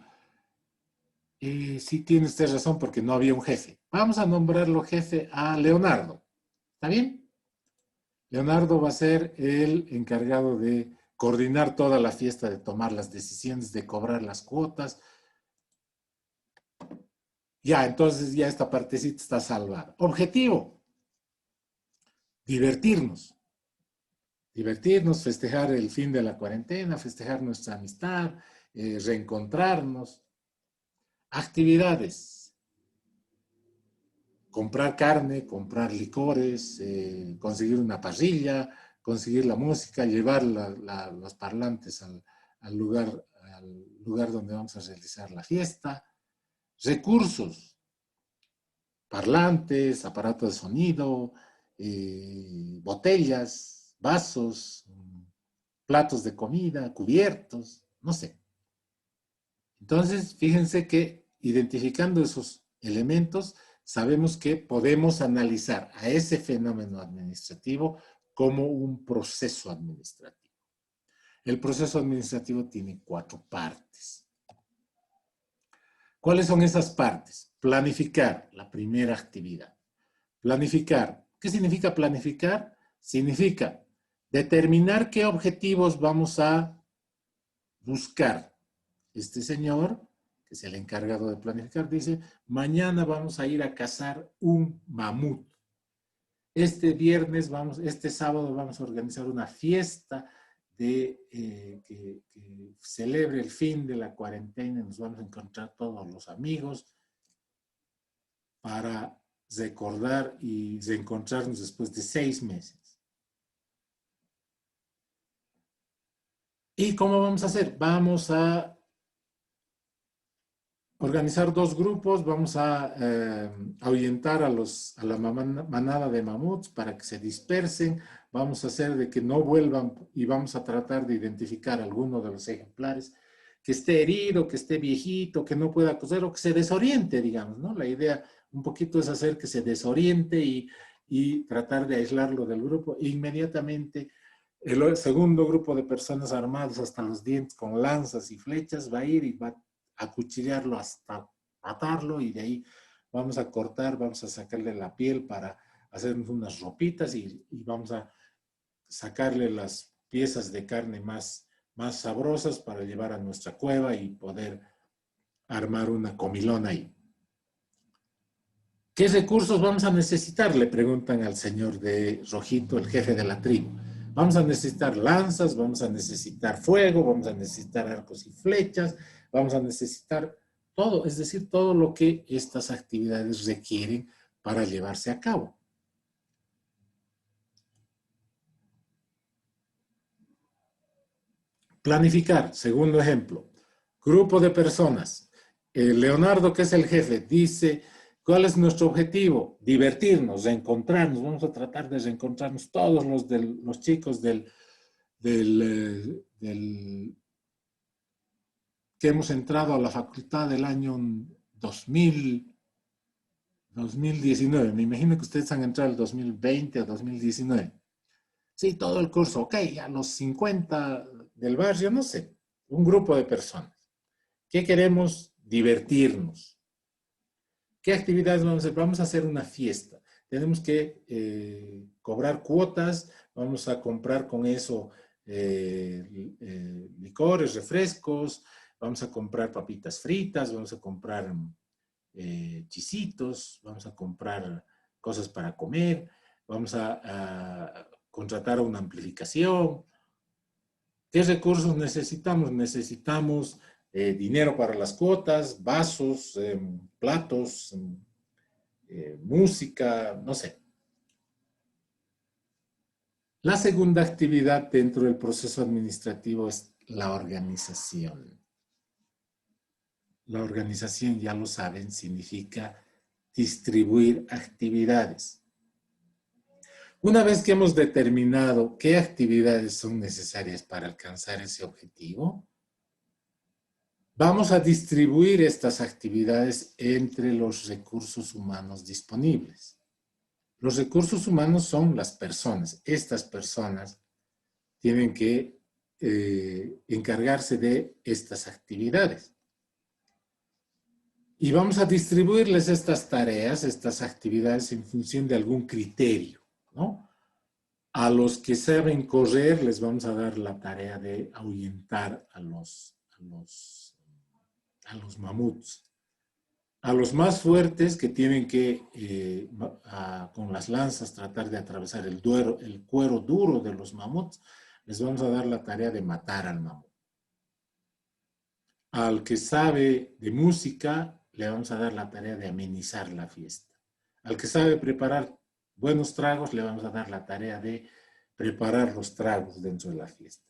Sí tiene usted razón porque no había un jefe. Vamos a nombrarlo jefe a Leonardo. ¿Está bien? Leonardo va a ser el encargado de coordinar toda la fiesta, de tomar las decisiones, de cobrar las cuotas. Ya, entonces ya esta partecita está salvada. Objetivo: divertirnos. Divertirnos, festejar el fin de la cuarentena, festejar nuestra amistad, reencontrarnos. Actividades: comprar carne, comprar licores, conseguir una parrilla, conseguir la música, llevar los parlantes al lugar donde vamos a realizar la fiesta. Recursos: parlantes, aparatos de sonido, botellas, vasos, platos de comida, cubiertos, no sé. Entonces, fíjense que identificando esos elementos, sabemos que podemos analizar a ese fenómeno administrativo como un proceso administrativo. El proceso administrativo tiene 4 partes. ¿Cuáles son esas partes? Planificar, la primera actividad. Planificar. ¿Qué significa planificar? Significa determinar qué objetivos vamos a buscar. Este señor, que es el encargado de planificar, dice: mañana vamos a ir a cazar un mamut. Este sábado vamos a organizar una fiesta que celebre el fin de la cuarentena. Nos vamos a encontrar todos los amigos para recordar y reencontrarnos después de 6 meses. ¿Y cómo vamos a hacer? Vamos a organizar 2 grupos, vamos a ahuyentar a la manada de mamuts para que se dispersen, vamos a hacer de que no vuelvan y vamos a tratar de identificar alguno de los ejemplares que esté herido, que esté viejito, que no pueda coser o que se desoriente, digamos, ¿no? La idea un poquito es hacer que se desoriente y tratar de aislarlo del grupo. Inmediatamente el segundo grupo de personas armadas hasta los dientes con lanzas y flechas va a ir y va a acuchillarlo hasta matarlo, y de ahí vamos a cortar, vamos a sacarle la piel para hacernos unas ropitas y vamos a sacarle las piezas de carne más sabrosas para llevar a nuestra cueva y poder armar una comilona ahí. ¿Qué recursos vamos a necesitar?, le preguntan al señor de rojito, el jefe de la tribu. Vamos a necesitar lanzas, vamos a necesitar fuego, vamos a necesitar arcos y flechas, vamos a necesitar todo, es decir, todo lo que estas actividades requieren para llevarse a cabo. Planificar, segundo ejemplo. Grupo de personas. Leonardo, que es el jefe, dice: ¿cuál es nuestro objetivo? Divertirnos, reencontrarnos. Vamos a tratar de reencontrarnos todos los chicos que hemos entrado a la facultad del año 2019. Me imagino que ustedes han entrado el 2020 o 2019. Sí, todo el curso. Ok, a los 50 del barrio, no sé, un grupo de personas. ¿Qué queremos? Divertirnos. ¿Qué actividades vamos a hacer? Vamos a hacer una fiesta. Tenemos que cobrar cuotas, vamos a comprar con eso licores, refrescos, vamos a comprar papitas fritas, vamos a comprar chisitos, vamos a comprar cosas para comer, vamos a contratar una amplificación. ¿Qué recursos necesitamos? Necesitamos dinero para las cuotas, vasos, platos, música, no sé. La segunda actividad dentro del proceso administrativo es la organización. La organización, ya lo saben, significa distribuir actividades. Una vez que hemos determinado qué actividades son necesarias para alcanzar ese objetivo, vamos a distribuir estas actividades entre los recursos humanos disponibles. Los recursos humanos son las personas. Estas personas tienen que encargarse de estas actividades. Y vamos a distribuirles estas tareas, estas actividades en función de algún criterio, ¿no? A los que saben correr les vamos a dar la tarea de ahuyentar a los mamuts. A los más fuertes que tienen que, con las lanzas, tratar de atravesar el cuero duro de los mamuts, les vamos a dar la tarea de matar al mamut. Al que sabe de música, le vamos a dar la tarea de amenizar la fiesta. Al que sabe preparar buenos tragos, le vamos a dar la tarea de preparar los tragos dentro de la fiesta.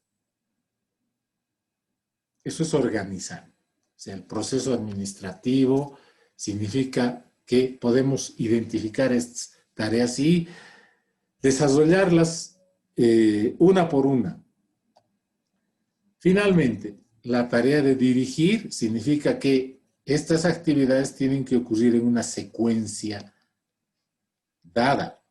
Eso es organizar. O sea, el proceso administrativo significa que podemos identificar estas tareas y desarrollarlas una por una. Finalmente, la tarea de dirigir significa que estas actividades tienen que ocurrir en una secuencia dada.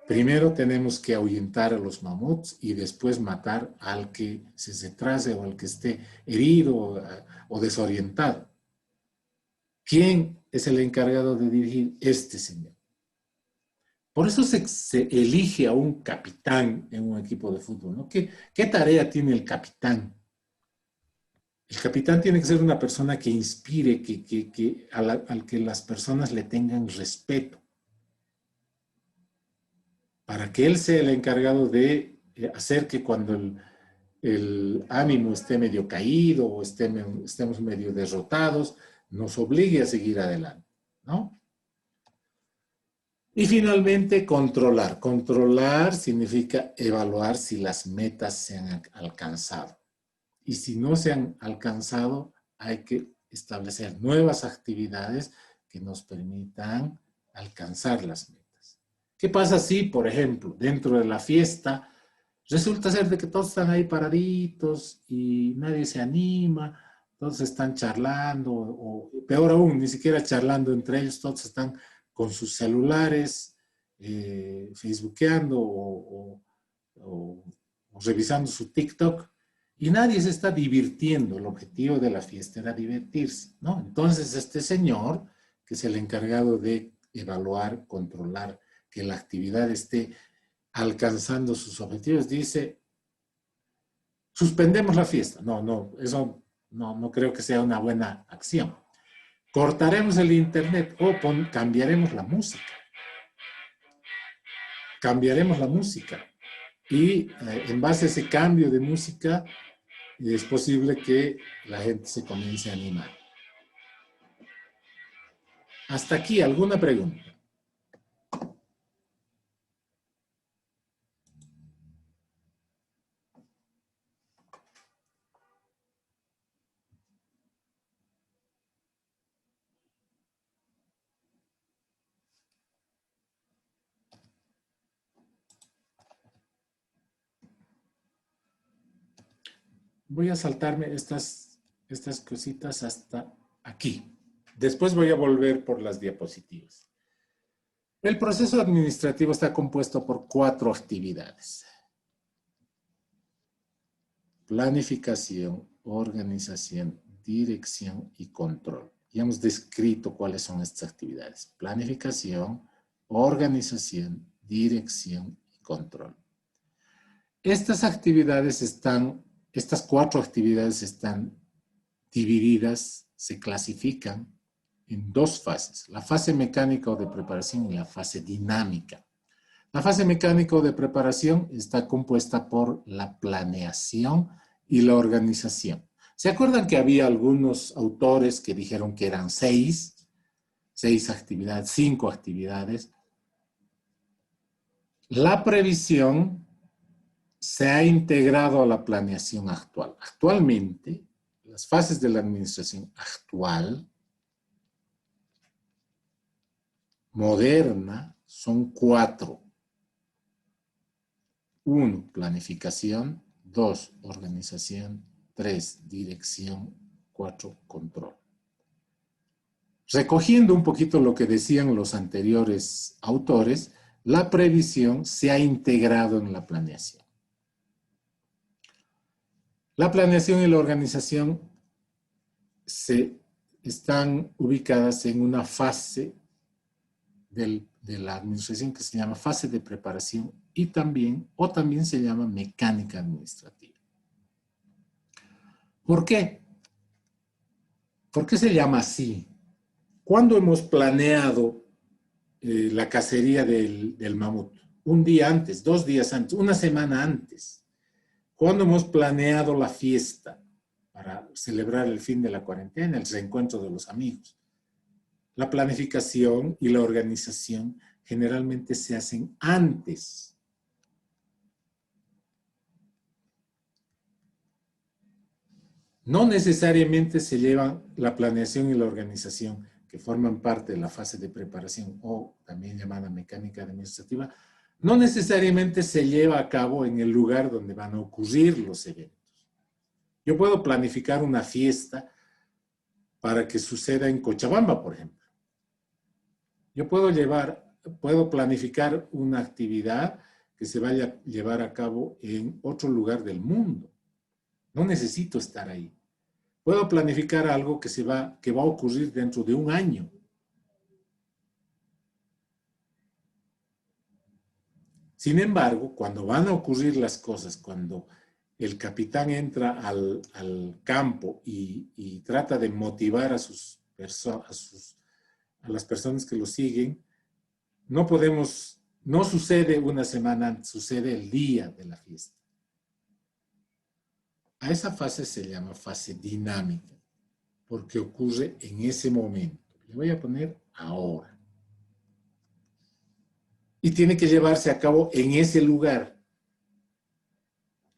Primero tenemos que ahuyentar a los mamuts y después matar al que se retrase o al que esté herido o desorientado. ¿Quién es el encargado de dirigir? Este señor. Por eso se elige a un capitán en un equipo de fútbol, ¿no? ¿Qué tarea tiene el capitán? El capitán tiene que ser una persona que inspire, al que las personas le tengan respeto, para que él sea el encargado de hacer que cuando el ánimo esté medio caído o estemos medio derrotados, nos obligue a seguir adelante, ¿no? Y finalmente, controlar. Controlar significa evaluar si las metas se han alcanzado. Y si no se han alcanzado, hay que establecer nuevas actividades que nos permitan alcanzar las metas. ¿Qué pasa si, por ejemplo, dentro de la fiesta, resulta ser de que todos están ahí paraditos y nadie se anima, todos están charlando, o peor aún, ni siquiera charlando entre ellos, todos están con sus celulares, facebookeando o revisando su TikTok, y nadie se está divirtiendo? El objetivo de la fiesta era divertirse, ¿no? Entonces este señor, que es el encargado de evaluar, controlar que la actividad esté alcanzando sus objetivos, dice, suspendemos la fiesta. No, eso no creo que sea una buena acción. Cortaremos el internet o cambiaremos la música. Cambiaremos la música. Y en base a ese cambio de música, es posible que la gente se comience a animar. Hasta aquí, ¿alguna pregunta? Voy a saltarme estas cositas hasta aquí. Después voy a volver por las diapositivas. El proceso administrativo está compuesto por 4 actividades: planificación, organización, dirección y control. Ya hemos descrito cuáles son estas actividades: planificación, organización, dirección y control. Estas 4 actividades están divididas, se clasifican en 2 fases: la fase mecánica o de preparación y la fase dinámica. La fase mecánica o de preparación está compuesta por la planeación y la organización. ¿Se acuerdan que había algunos autores que dijeron que eran 6 actividades, 5 actividades? La previsión se ha integrado a la planeación actual. Actualmente, las fases de la administración actual, moderna, son 4. 1, planificación. 2, organización. 3, dirección. 4, control. Recogiendo un poquito lo que decían los anteriores autores, la previsión se ha integrado en la planeación. La planeación y la organización están ubicadas en una fase de la administración que se llama fase de preparación y también se llama mecánica administrativa. ¿Por qué? ¿Por qué se llama así? ¿Cuándo hemos planeado la cacería del mamut? Un día antes, 2 días antes, una semana antes. ¿Cuándo hemos planeado la fiesta para celebrar el fin de la cuarentena, el reencuentro de los amigos? La planificación y la organización generalmente se hacen antes. No necesariamente se llevan la planeación y la organización, que forman parte de la fase de preparación o también llamada mecánica administrativa, no necesariamente se lleva a cabo en el lugar donde van a ocurrir los eventos. Yo puedo planificar una fiesta para que suceda en Cochabamba, por ejemplo. Yo puedo planificar una actividad que se vaya a llevar a cabo en otro lugar del mundo. No necesito estar ahí. Puedo planificar algo que va a ocurrir dentro de 1 año. Sin embargo, cuando van a ocurrir las cosas, cuando el capitán entra al campo y trata de motivar a las personas que lo siguen, no sucede una semana antes, sucede el día de la fiesta. A esa fase se llama fase dinámica, porque ocurre en ese momento. Le voy a poner ahora. Y tiene que llevarse a cabo en ese lugar.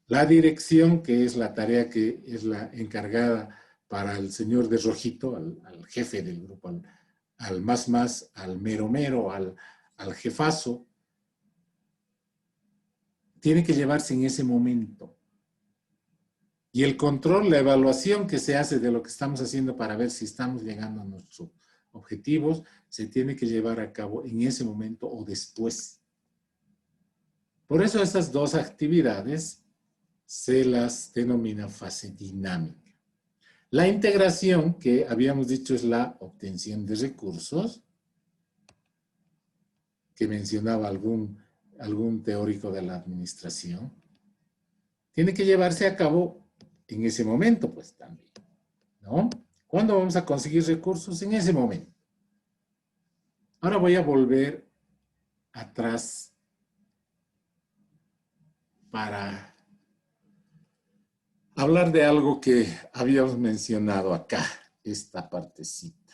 La dirección, que es la tarea que es la encargada para el señor de rojito, al jefe del grupo, al más, al mero, al jefazo, tiene que llevarse en ese momento. Y el control, la evaluación que se hace de lo que estamos haciendo para ver si estamos llegando a nuestros objetivos, se tiene que llevar a cabo en ese momento o después. Por eso estas 2 actividades se las denomina fase dinámica. La integración, que habíamos dicho es la obtención de recursos, que mencionaba algún teórico de la administración, tiene que llevarse a cabo en ese momento, pues también, ¿no? ¿Cuándo vamos a conseguir recursos? En ese momento. Ahora voy a volver atrás para hablar de algo que habíamos mencionado acá, esta partecita.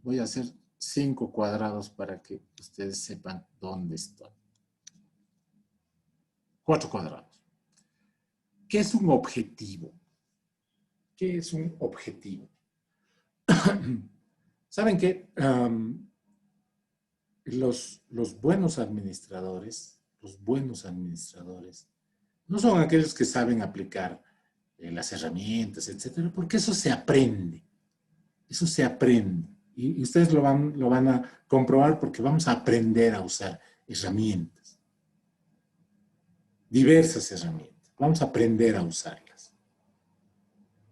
Voy a hacer 5 cuadrados para que ustedes sepan dónde estoy. 4 cuadrados. ¿Qué es un objetivo? ¿Qué es un objetivo? ¿Saben qué? Los buenos administradores no son aquellos que saben aplicar las herramientas, etcétera, porque eso se aprende. Eso se aprende. Y ustedes lo van a comprobar porque vamos a aprender a usar herramientas. Diversas herramientas. Vamos a aprender a usarlas.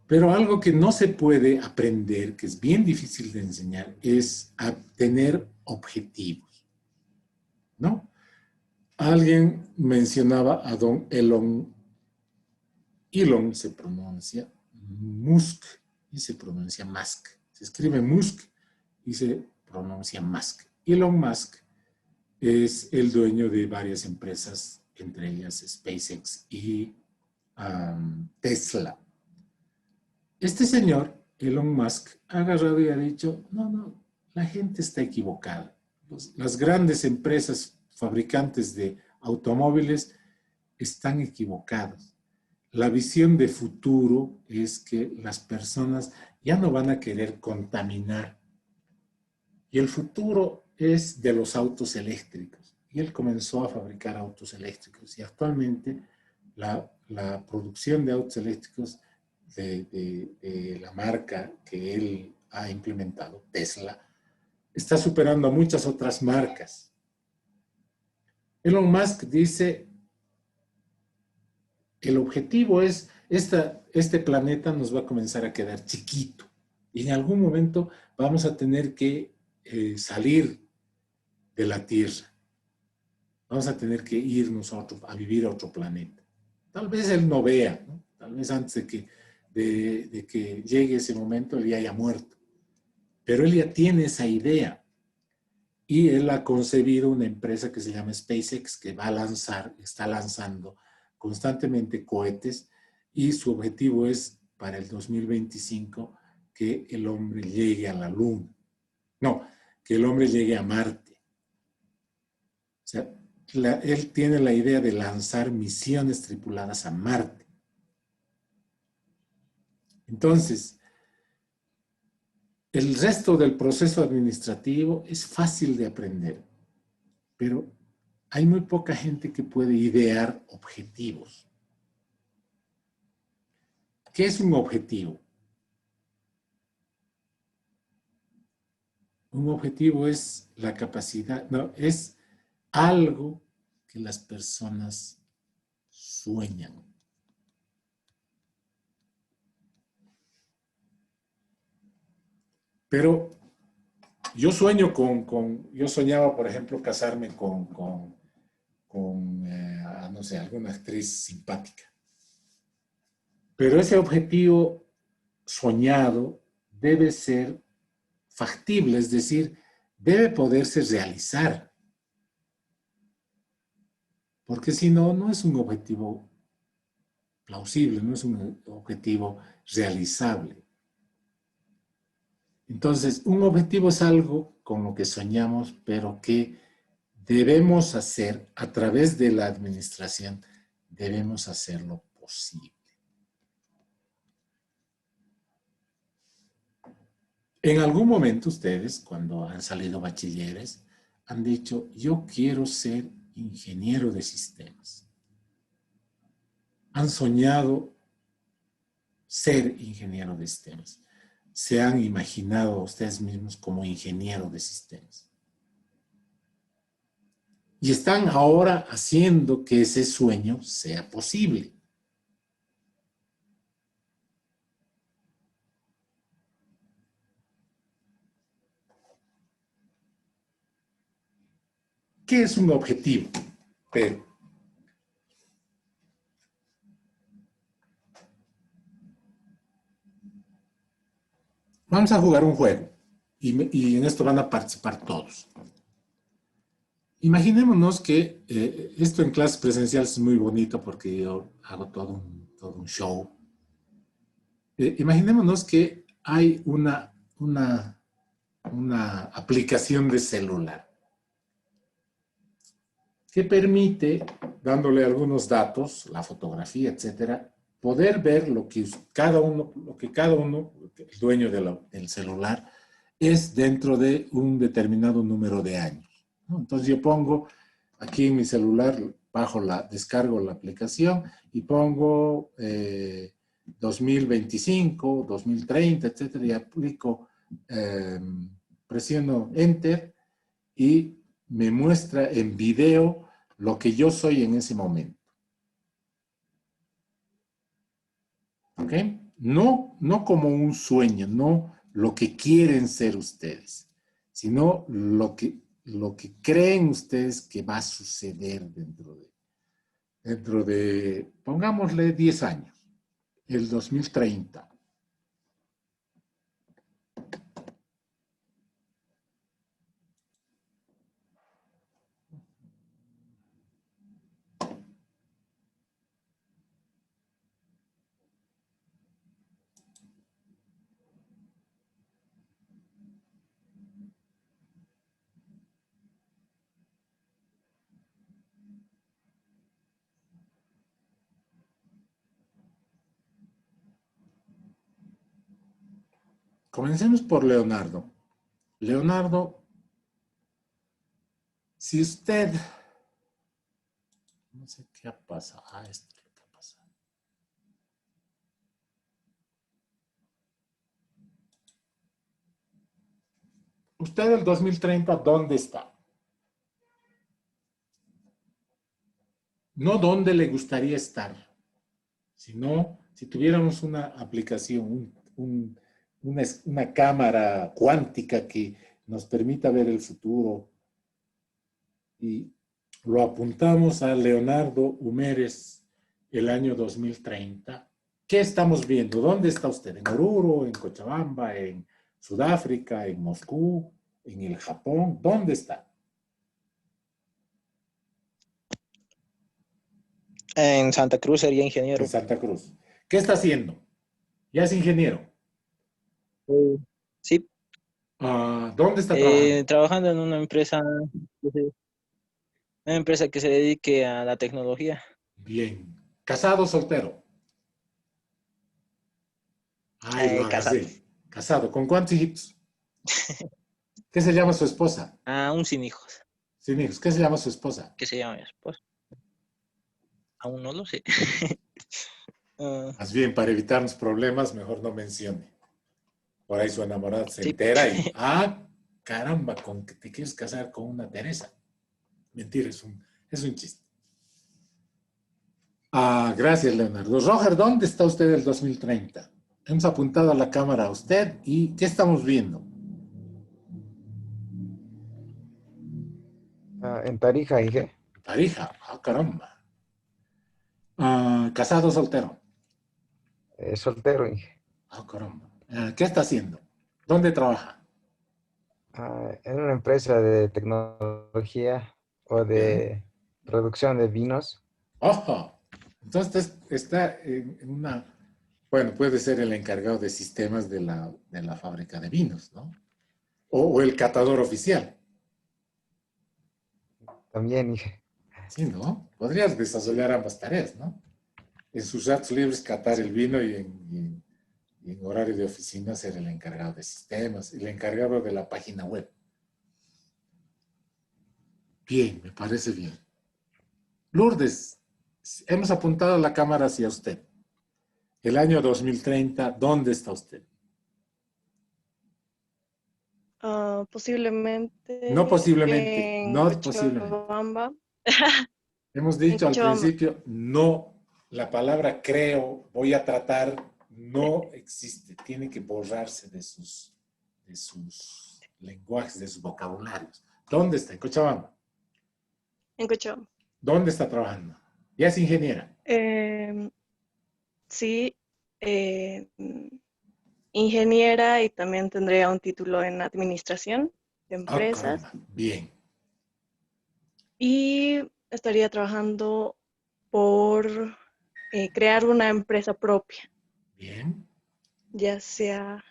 Pero algo que no se puede aprender, que es bien difícil de enseñar, es a tener objetivos, ¿no? Alguien mencionaba a don Elon se pronuncia Musk y se pronuncia Musk. Se escribe Musk y se pronuncia Musk. Elon Musk es el dueño de varias empresas, entre ellas SpaceX y Tesla. Este señor, Elon Musk, ha agarrado y ha dicho, no, la gente está equivocada. Las grandes empresas fabricantes de automóviles están equivocadas. La visión de futuro es que las personas ya no van a querer contaminar. Y el futuro es de los autos eléctricos. Y él comenzó a fabricar autos eléctricos. Y actualmente la producción de autos eléctricos de la marca que él ha implementado, Tesla, está superando a muchas otras marcas. Elon Musk dice, el objetivo es, este planeta nos va a comenzar a quedar chiquito y en algún momento vamos a tener que salir de la Tierra. Vamos a tener que irnos a vivir a otro planeta. Tal vez él no vea, ¿no? Tal vez antes de que llegue ese momento él ya haya muerto. Pero él ya tiene esa idea. Y él ha concebido una empresa que se llama SpaceX, que está lanzando constantemente cohetes, y su objetivo es para el 2025 que el hombre llegue a la Luna. No, que el hombre llegue a Marte. O sea, él tiene la idea de lanzar misiones tripuladas a Marte. Entonces, el resto del proceso administrativo es fácil de aprender, pero hay muy poca gente que puede idear objetivos. ¿Qué es un objetivo? Un objetivo es la capacidad, no, es algo que las personas sueñan. Pero yo sueño yo soñaba, por ejemplo, casarme no sé, alguna actriz simpática. Pero ese objetivo soñado debe ser factible, es decir, debe poderse realizar. Porque si no, no es un objetivo plausible, no es un objetivo realizable. Entonces, un objetivo es algo con lo que soñamos, pero que debemos hacer a través de la administración, debemos hacerlo posible. En algún momento ustedes, cuando han salido bachilleres, han dicho, yo quiero ser ingeniero de sistemas. Han soñado ser ingeniero de sistemas. Se han imaginado a ustedes mismos como ingeniero de sistemas. Y están ahora haciendo que ese sueño sea posible. ¿Qué es un objetivo? Pero vamos a jugar un juego y en esto van a participar todos. Imaginémonos que esto en clases presenciales es muy bonito porque yo hago todo un show. Imaginémonos que hay una aplicación de celular que permite, dándole algunos datos, la fotografía, etcétera, poder ver lo que cada uno, el dueño del celular, es dentro de un determinado número de años, ¿no? Entonces yo pongo aquí en mi celular, descargo la aplicación y pongo 2025, 2030, etcétera, y aplico, presiono Enter y me muestra en video lo que yo soy en ese momento. ¿Ok? No como un sueño, no lo que quieren ser ustedes, sino lo que creen ustedes que va a suceder dentro de, pongámosle 10 años, el 2030. Comencemos por Leonardo. Leonardo, si usted, no sé qué ha pasado, esto es lo que ha pasado. Usted el 2030, ¿dónde está? No dónde le gustaría estar, sino si tuviéramos una aplicación, una cámara cuántica que nos permita ver el futuro, y lo apuntamos a Leonardo Humérez el año 2030. ¿Qué estamos viendo? ¿Dónde está usted? ¿En Oruro, en Cochabamba, en Sudáfrica, en Moscú, en el Japón? ¿Dónde está? En Santa Cruz sería ingeniero. En Santa Cruz. ¿Qué está haciendo? Ya es ingeniero. Sí, ¿Dónde está trabajando? trabajando en una empresa que se dedique a la tecnología. Bien. ¿Casado o soltero? Ay, lo Casado. agasé. Casado. ¿Con cuántos hijitos? ¿Qué se llama su esposa? Aún sin hijos. Sin hijos. ¿Qué se llama su esposa? ¿Qué se llama mi esposa? Aún no lo sé. Más bien, para evitarnos problemas, mejor no mencione. Por ahí su enamorada se Sí. entera y, caramba, con que te quieres casar con una Teresa. Mentira, es un chiste. Gracias, Leonardo. Roger, ¿dónde está usted el 2030? Hemos apuntado a la cámara a usted y ¿qué estamos viendo? En Tarija, Inge. Pareja. Caramba. ¿Casado o soltero? Soltero, Inge. Caramba. ¿Qué está haciendo? ¿Dónde trabaja? En una empresa de tecnología o de producción de vinos. ¡Ojo! Entonces está en una... Bueno, puede ser el encargado de sistemas de la fábrica de vinos, ¿no? O el catador oficial. También, Inge. Sí, ¿no? Podrías desarrollar ambas tareas, ¿no? En sus ratos libres catar el vino y en horario de oficina ser el encargado de sistemas, el encargado de la página web. Bien, me parece bien. Lourdes, hemos apuntado la cámara hacia usted. El año 2030, ¿dónde está usted? Posiblemente No posiblemente, en no posiblemente. Cochabamba. Hemos En dicho al Cochabamba. principio, no, la palabra creo, voy a tratar, no existe. Tiene que borrarse de sus lenguajes, de sus vocabularios. ¿Dónde está? En Cochabamba. En Cochabamba. ¿Dónde está trabajando? Ya es ingeniera. Sí, ingeniera y también tendría un título en administración de empresas. Caramba. Bien. Y estaría trabajando por crear una empresa propia, Bien. ya sea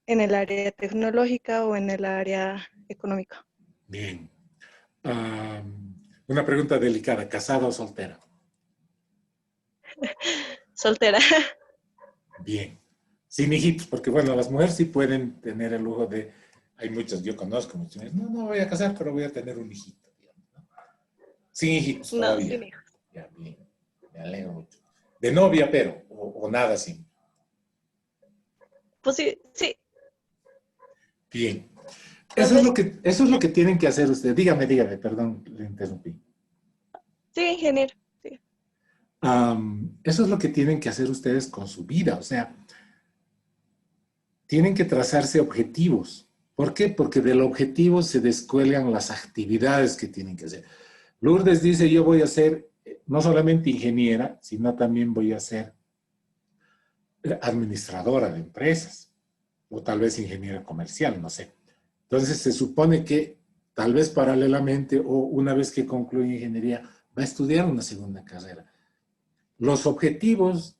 en el área tecnológica o en el área económica. Bien. Una pregunta delicada, ¿casada o soltera? Soltera. Bien. Sin hijitos, porque bueno, las mujeres sí pueden tener el lujo de, hay muchas, yo conozco muchas, no voy a casar, pero voy a tener un hijito, digamos, ¿no? Sin hijitos No, todavía. sin hijos. Ya, bien. Me alegro mucho. De novia, pero, o nada así. Pues sí, sí. Bien. Tal Eso es vez- eso es lo que tienen que hacer ustedes. Dígame, perdón, le interrumpí. Sí, ingeniero. Sí. Eso es lo que tienen que hacer ustedes con su vida. O sea, tienen que trazarse objetivos. ¿Por qué? Porque del objetivo se descuelgan las actividades que tienen que hacer. Lourdes dice, yo voy a ser no solamente ingeniera, sino también voy a ser administradora de empresas, o tal vez ingeniera comercial, no sé. Entonces se supone que tal vez paralelamente o una vez que concluye ingeniería va a estudiar una segunda carrera. Los objetivos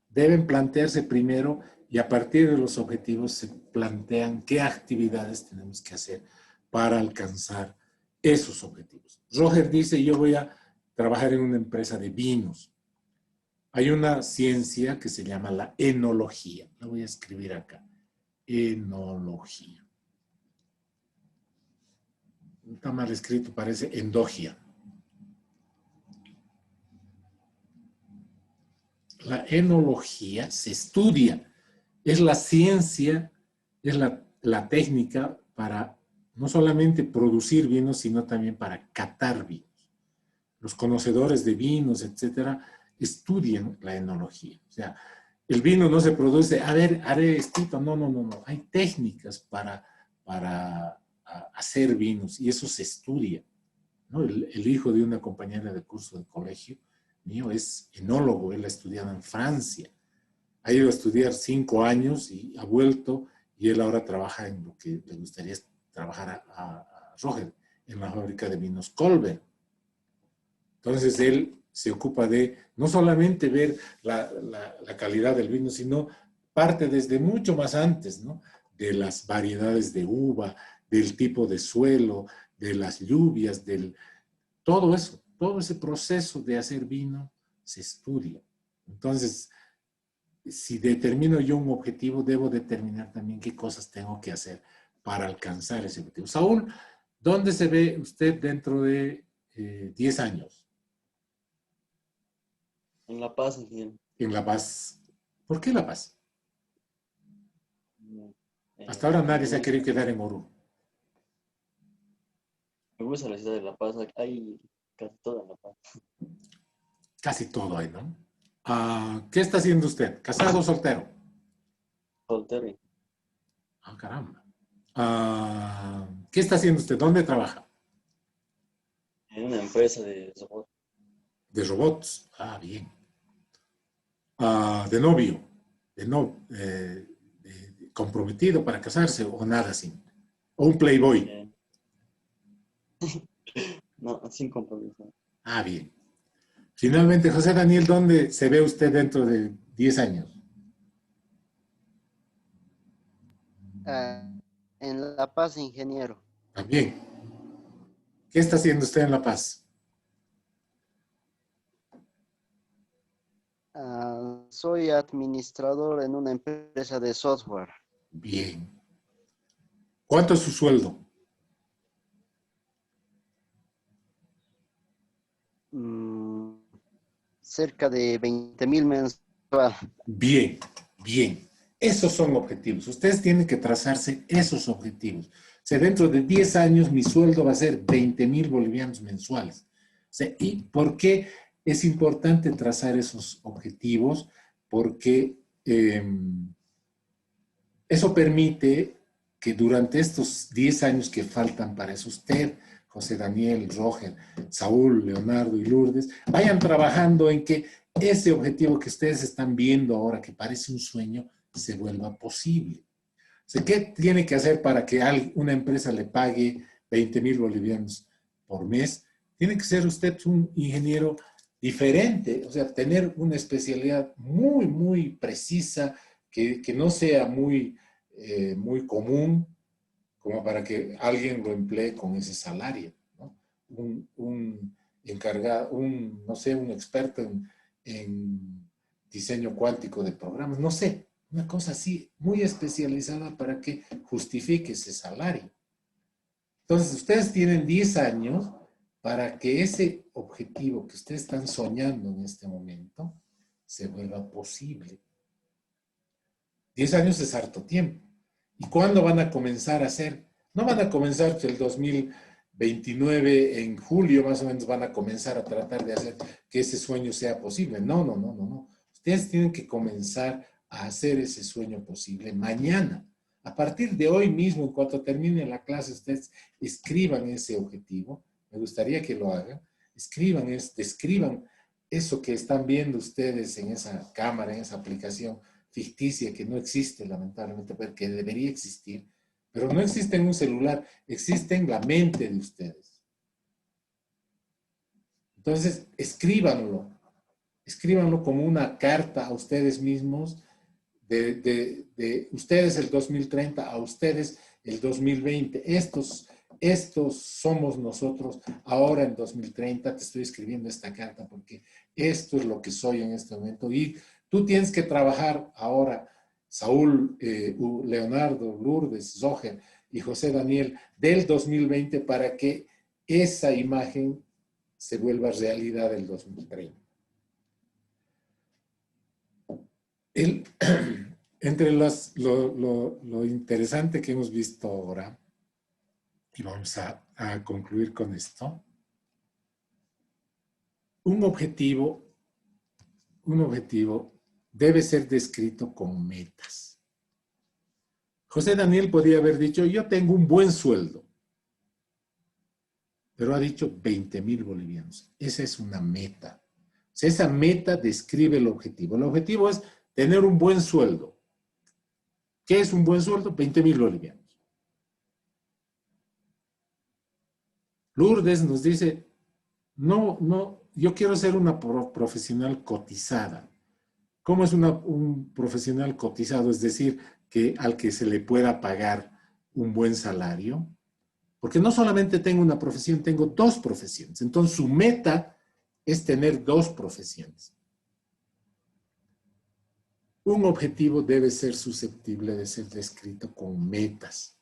deben plantearse primero y a partir de los objetivos se plantean qué actividades tenemos que hacer para alcanzar esos objetivos. Roger dice, yo voy a trabajar en una empresa de vinos. Hay una ciencia que se llama la enología. La voy a escribir acá. Enología. Está mal escrito, parece endogia. La enología se estudia. Es la ciencia, es la técnica para no solamente producir vinos, sino también para catar vinos. Los conocedores de vinos, etcétera, estudian la enología. O sea, el vino no se produce, a ver, haré esto. No. Hay técnicas para hacer vinos y eso se estudia. ¿no? El hijo de una compañera de curso de colegio mío es enólogo, él ha estudiado en Francia. Ha ido a estudiar 5 años y ha vuelto, y él ahora trabaja en lo que le gustaría trabajar a Roger, en la fábrica de vinos Colbert. Entonces él se ocupa de no solamente ver la calidad del vino, sino parte desde mucho más antes, ¿no? De las variedades de uva, del tipo de suelo, de las lluvias, todo eso, todo ese proceso de hacer vino se estudia. Entonces, si determino yo un objetivo, debo determinar también qué cosas tengo que hacer para alcanzar ese objetivo. Saúl, ¿dónde se ve usted dentro de 10 años? En La Paz, ingeniero. En La Paz. ¿Por qué La Paz? Hasta Eh, ahora nadie se ha me querido quedar en Oruro. gusta la ciudad de La Paz. Hay casi toda en La Paz. Casi todo hay, ¿no? ¿Qué está haciendo usted? ¿Casado o soltero? Soltero. Ah, caramba. ¿Qué está haciendo usted? ¿Dónde trabaja? En una empresa de soporte. De robots. Ah, bien. De novio. Comprometido para casarse o nada así. O un playboy. Eh, no, sin compromiso. Ah, bien. Finalmente, José Daniel, ¿dónde se ve usted dentro de 10 años? En La Paz, ingeniero. También. ¿Qué está haciendo usted en La Paz? Soy administrador en una empresa de software. Bien. ¿Cuánto es su sueldo? Cerca de 20,000 mensual. Bien, bien. Esos son objetivos. Ustedes tienen que trazarse esos objetivos. O sea, dentro de 10 años mi sueldo va a ser 20,000 bolivianos mensuales. O sea, ¿y por qué es importante trazar esos objetivos? Porque eso permite que durante estos 10 años que faltan para eso, usted, José Daniel, Roger, Saúl, Leonardo y Lourdes, vayan trabajando en que ese objetivo que ustedes están viendo ahora, que parece un sueño, se vuelva posible. O sea, ¿qué tiene que hacer para que una empresa le pague 20,000 bolivianos por mes? Tiene que ser usted un ingeniero diferente, o sea, tener una especialidad muy, muy precisa, que no sea muy común, como para que alguien lo emplee con ese salario, ¿no? Un encargado, no sé, un experto en diseño cuántico de programas, no sé, una cosa así, muy especializada para que justifique ese salario. Entonces, ustedes tienen 10 años para que ese objetivo que ustedes están soñando en este momento se vuelva posible. 10 años es harto tiempo. ¿Y cuándo van a comenzar a hacer? No van a comenzar el 2029, en julio más o menos van a comenzar a tratar de hacer que ese sueño sea posible. No, no, no, no, no. Ustedes tienen que comenzar a hacer ese sueño posible mañana. A partir de hoy mismo, en cuanto termine la clase, ustedes escriban ese objetivo. Me gustaría que lo hagan. Describan eso que están viendo ustedes en esa cámara, en esa aplicación ficticia que no existe, lamentablemente, pero que debería existir. Pero no existe en un celular, existe en la mente de ustedes. Entonces, escríbanlo como una carta a ustedes mismos, de ustedes el 2030 a ustedes el 2020. Estos somos nosotros ahora en 2030. Te estoy escribiendo esta carta porque esto es lo que soy en este momento. Y tú tienes que trabajar ahora, Saúl, Leonardo, Lourdes, Roger y José Daniel, del 2020 para que esa imagen se vuelva realidad del 2030. Entre lo interesante que hemos visto ahora, y vamos a concluir con esto, un objetivo debe ser descrito con metas. José Daniel podría haber dicho, yo tengo un buen sueldo, pero ha dicho 20.000 bolivianos. Esa es una meta. O sea, esa meta describe el objetivo. El objetivo es tener un buen sueldo. ¿Qué es un buen sueldo? 20.000 bolivianos. Lourdes nos dice, no, yo quiero ser una profesional cotizada. ¿Cómo es un profesional cotizado? Es decir, que al que se le pueda pagar un buen salario. Porque no solamente tengo una profesión, tengo dos profesiones. Entonces, su meta es tener dos profesiones. Un objetivo debe ser susceptible de ser descrito con metas.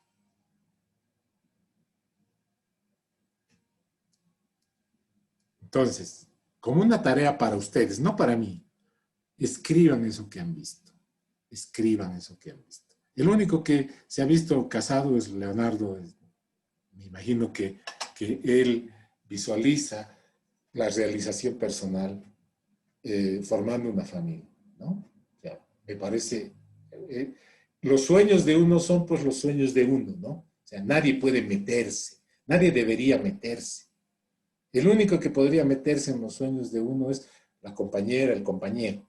Entonces, como una tarea para ustedes, no para mí, escriban eso que han visto. Escriban eso que han visto. El único que se ha visto casado es Leonardo. Me imagino que él visualiza la realización personal formando una familia, ¿no? O sea, me parece, los sueños de uno son pues los sueños de uno, ¿no? O sea, nadie puede meterse, nadie debería meterse. El único que podría meterse en los sueños de uno es la compañera, el compañero.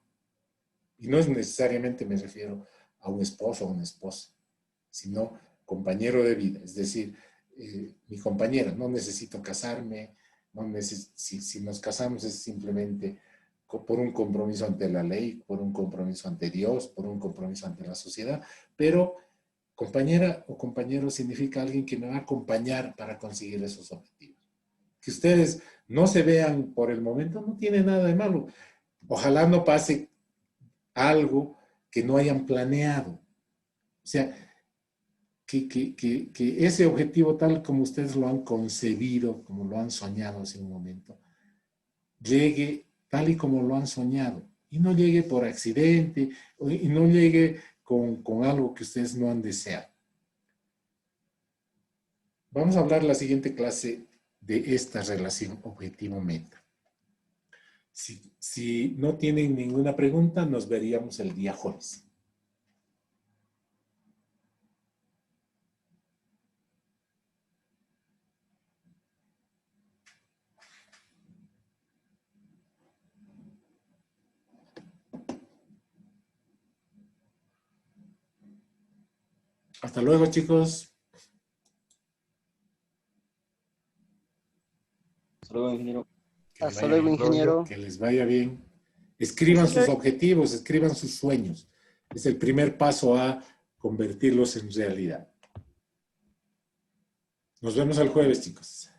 Y no es necesariamente, me refiero a un esposo o una esposa, sino compañero de vida, es decir, mi compañera, no necesito casarme, si nos casamos es simplemente por un compromiso ante la ley, por un compromiso ante Dios, por un compromiso ante la sociedad, pero compañera o compañero significa alguien que me va a acompañar para conseguir esos objetivos. Que ustedes no se vean por el momento no tiene nada de malo. Ojalá no pase algo que no hayan planeado. O sea, que ese objetivo tal como ustedes lo han concebido, como lo han soñado hace un momento, llegue tal y como lo han soñado y no llegue por accidente y no llegue con algo que ustedes no han deseado. Vamos a hablar la siguiente clase de esta relación objetivo-meta. Si no tienen ninguna pregunta, nos veríamos el día jueves. Hasta luego, chicos. Hasta luego, ingeniero. Que les Hasta vaya luego, bien. ingeniero. Que les vaya bien. Escriban sus objetivos, escriban sus sueños. Es el primer paso a convertirlos en realidad. Nos vemos el jueves, chicos.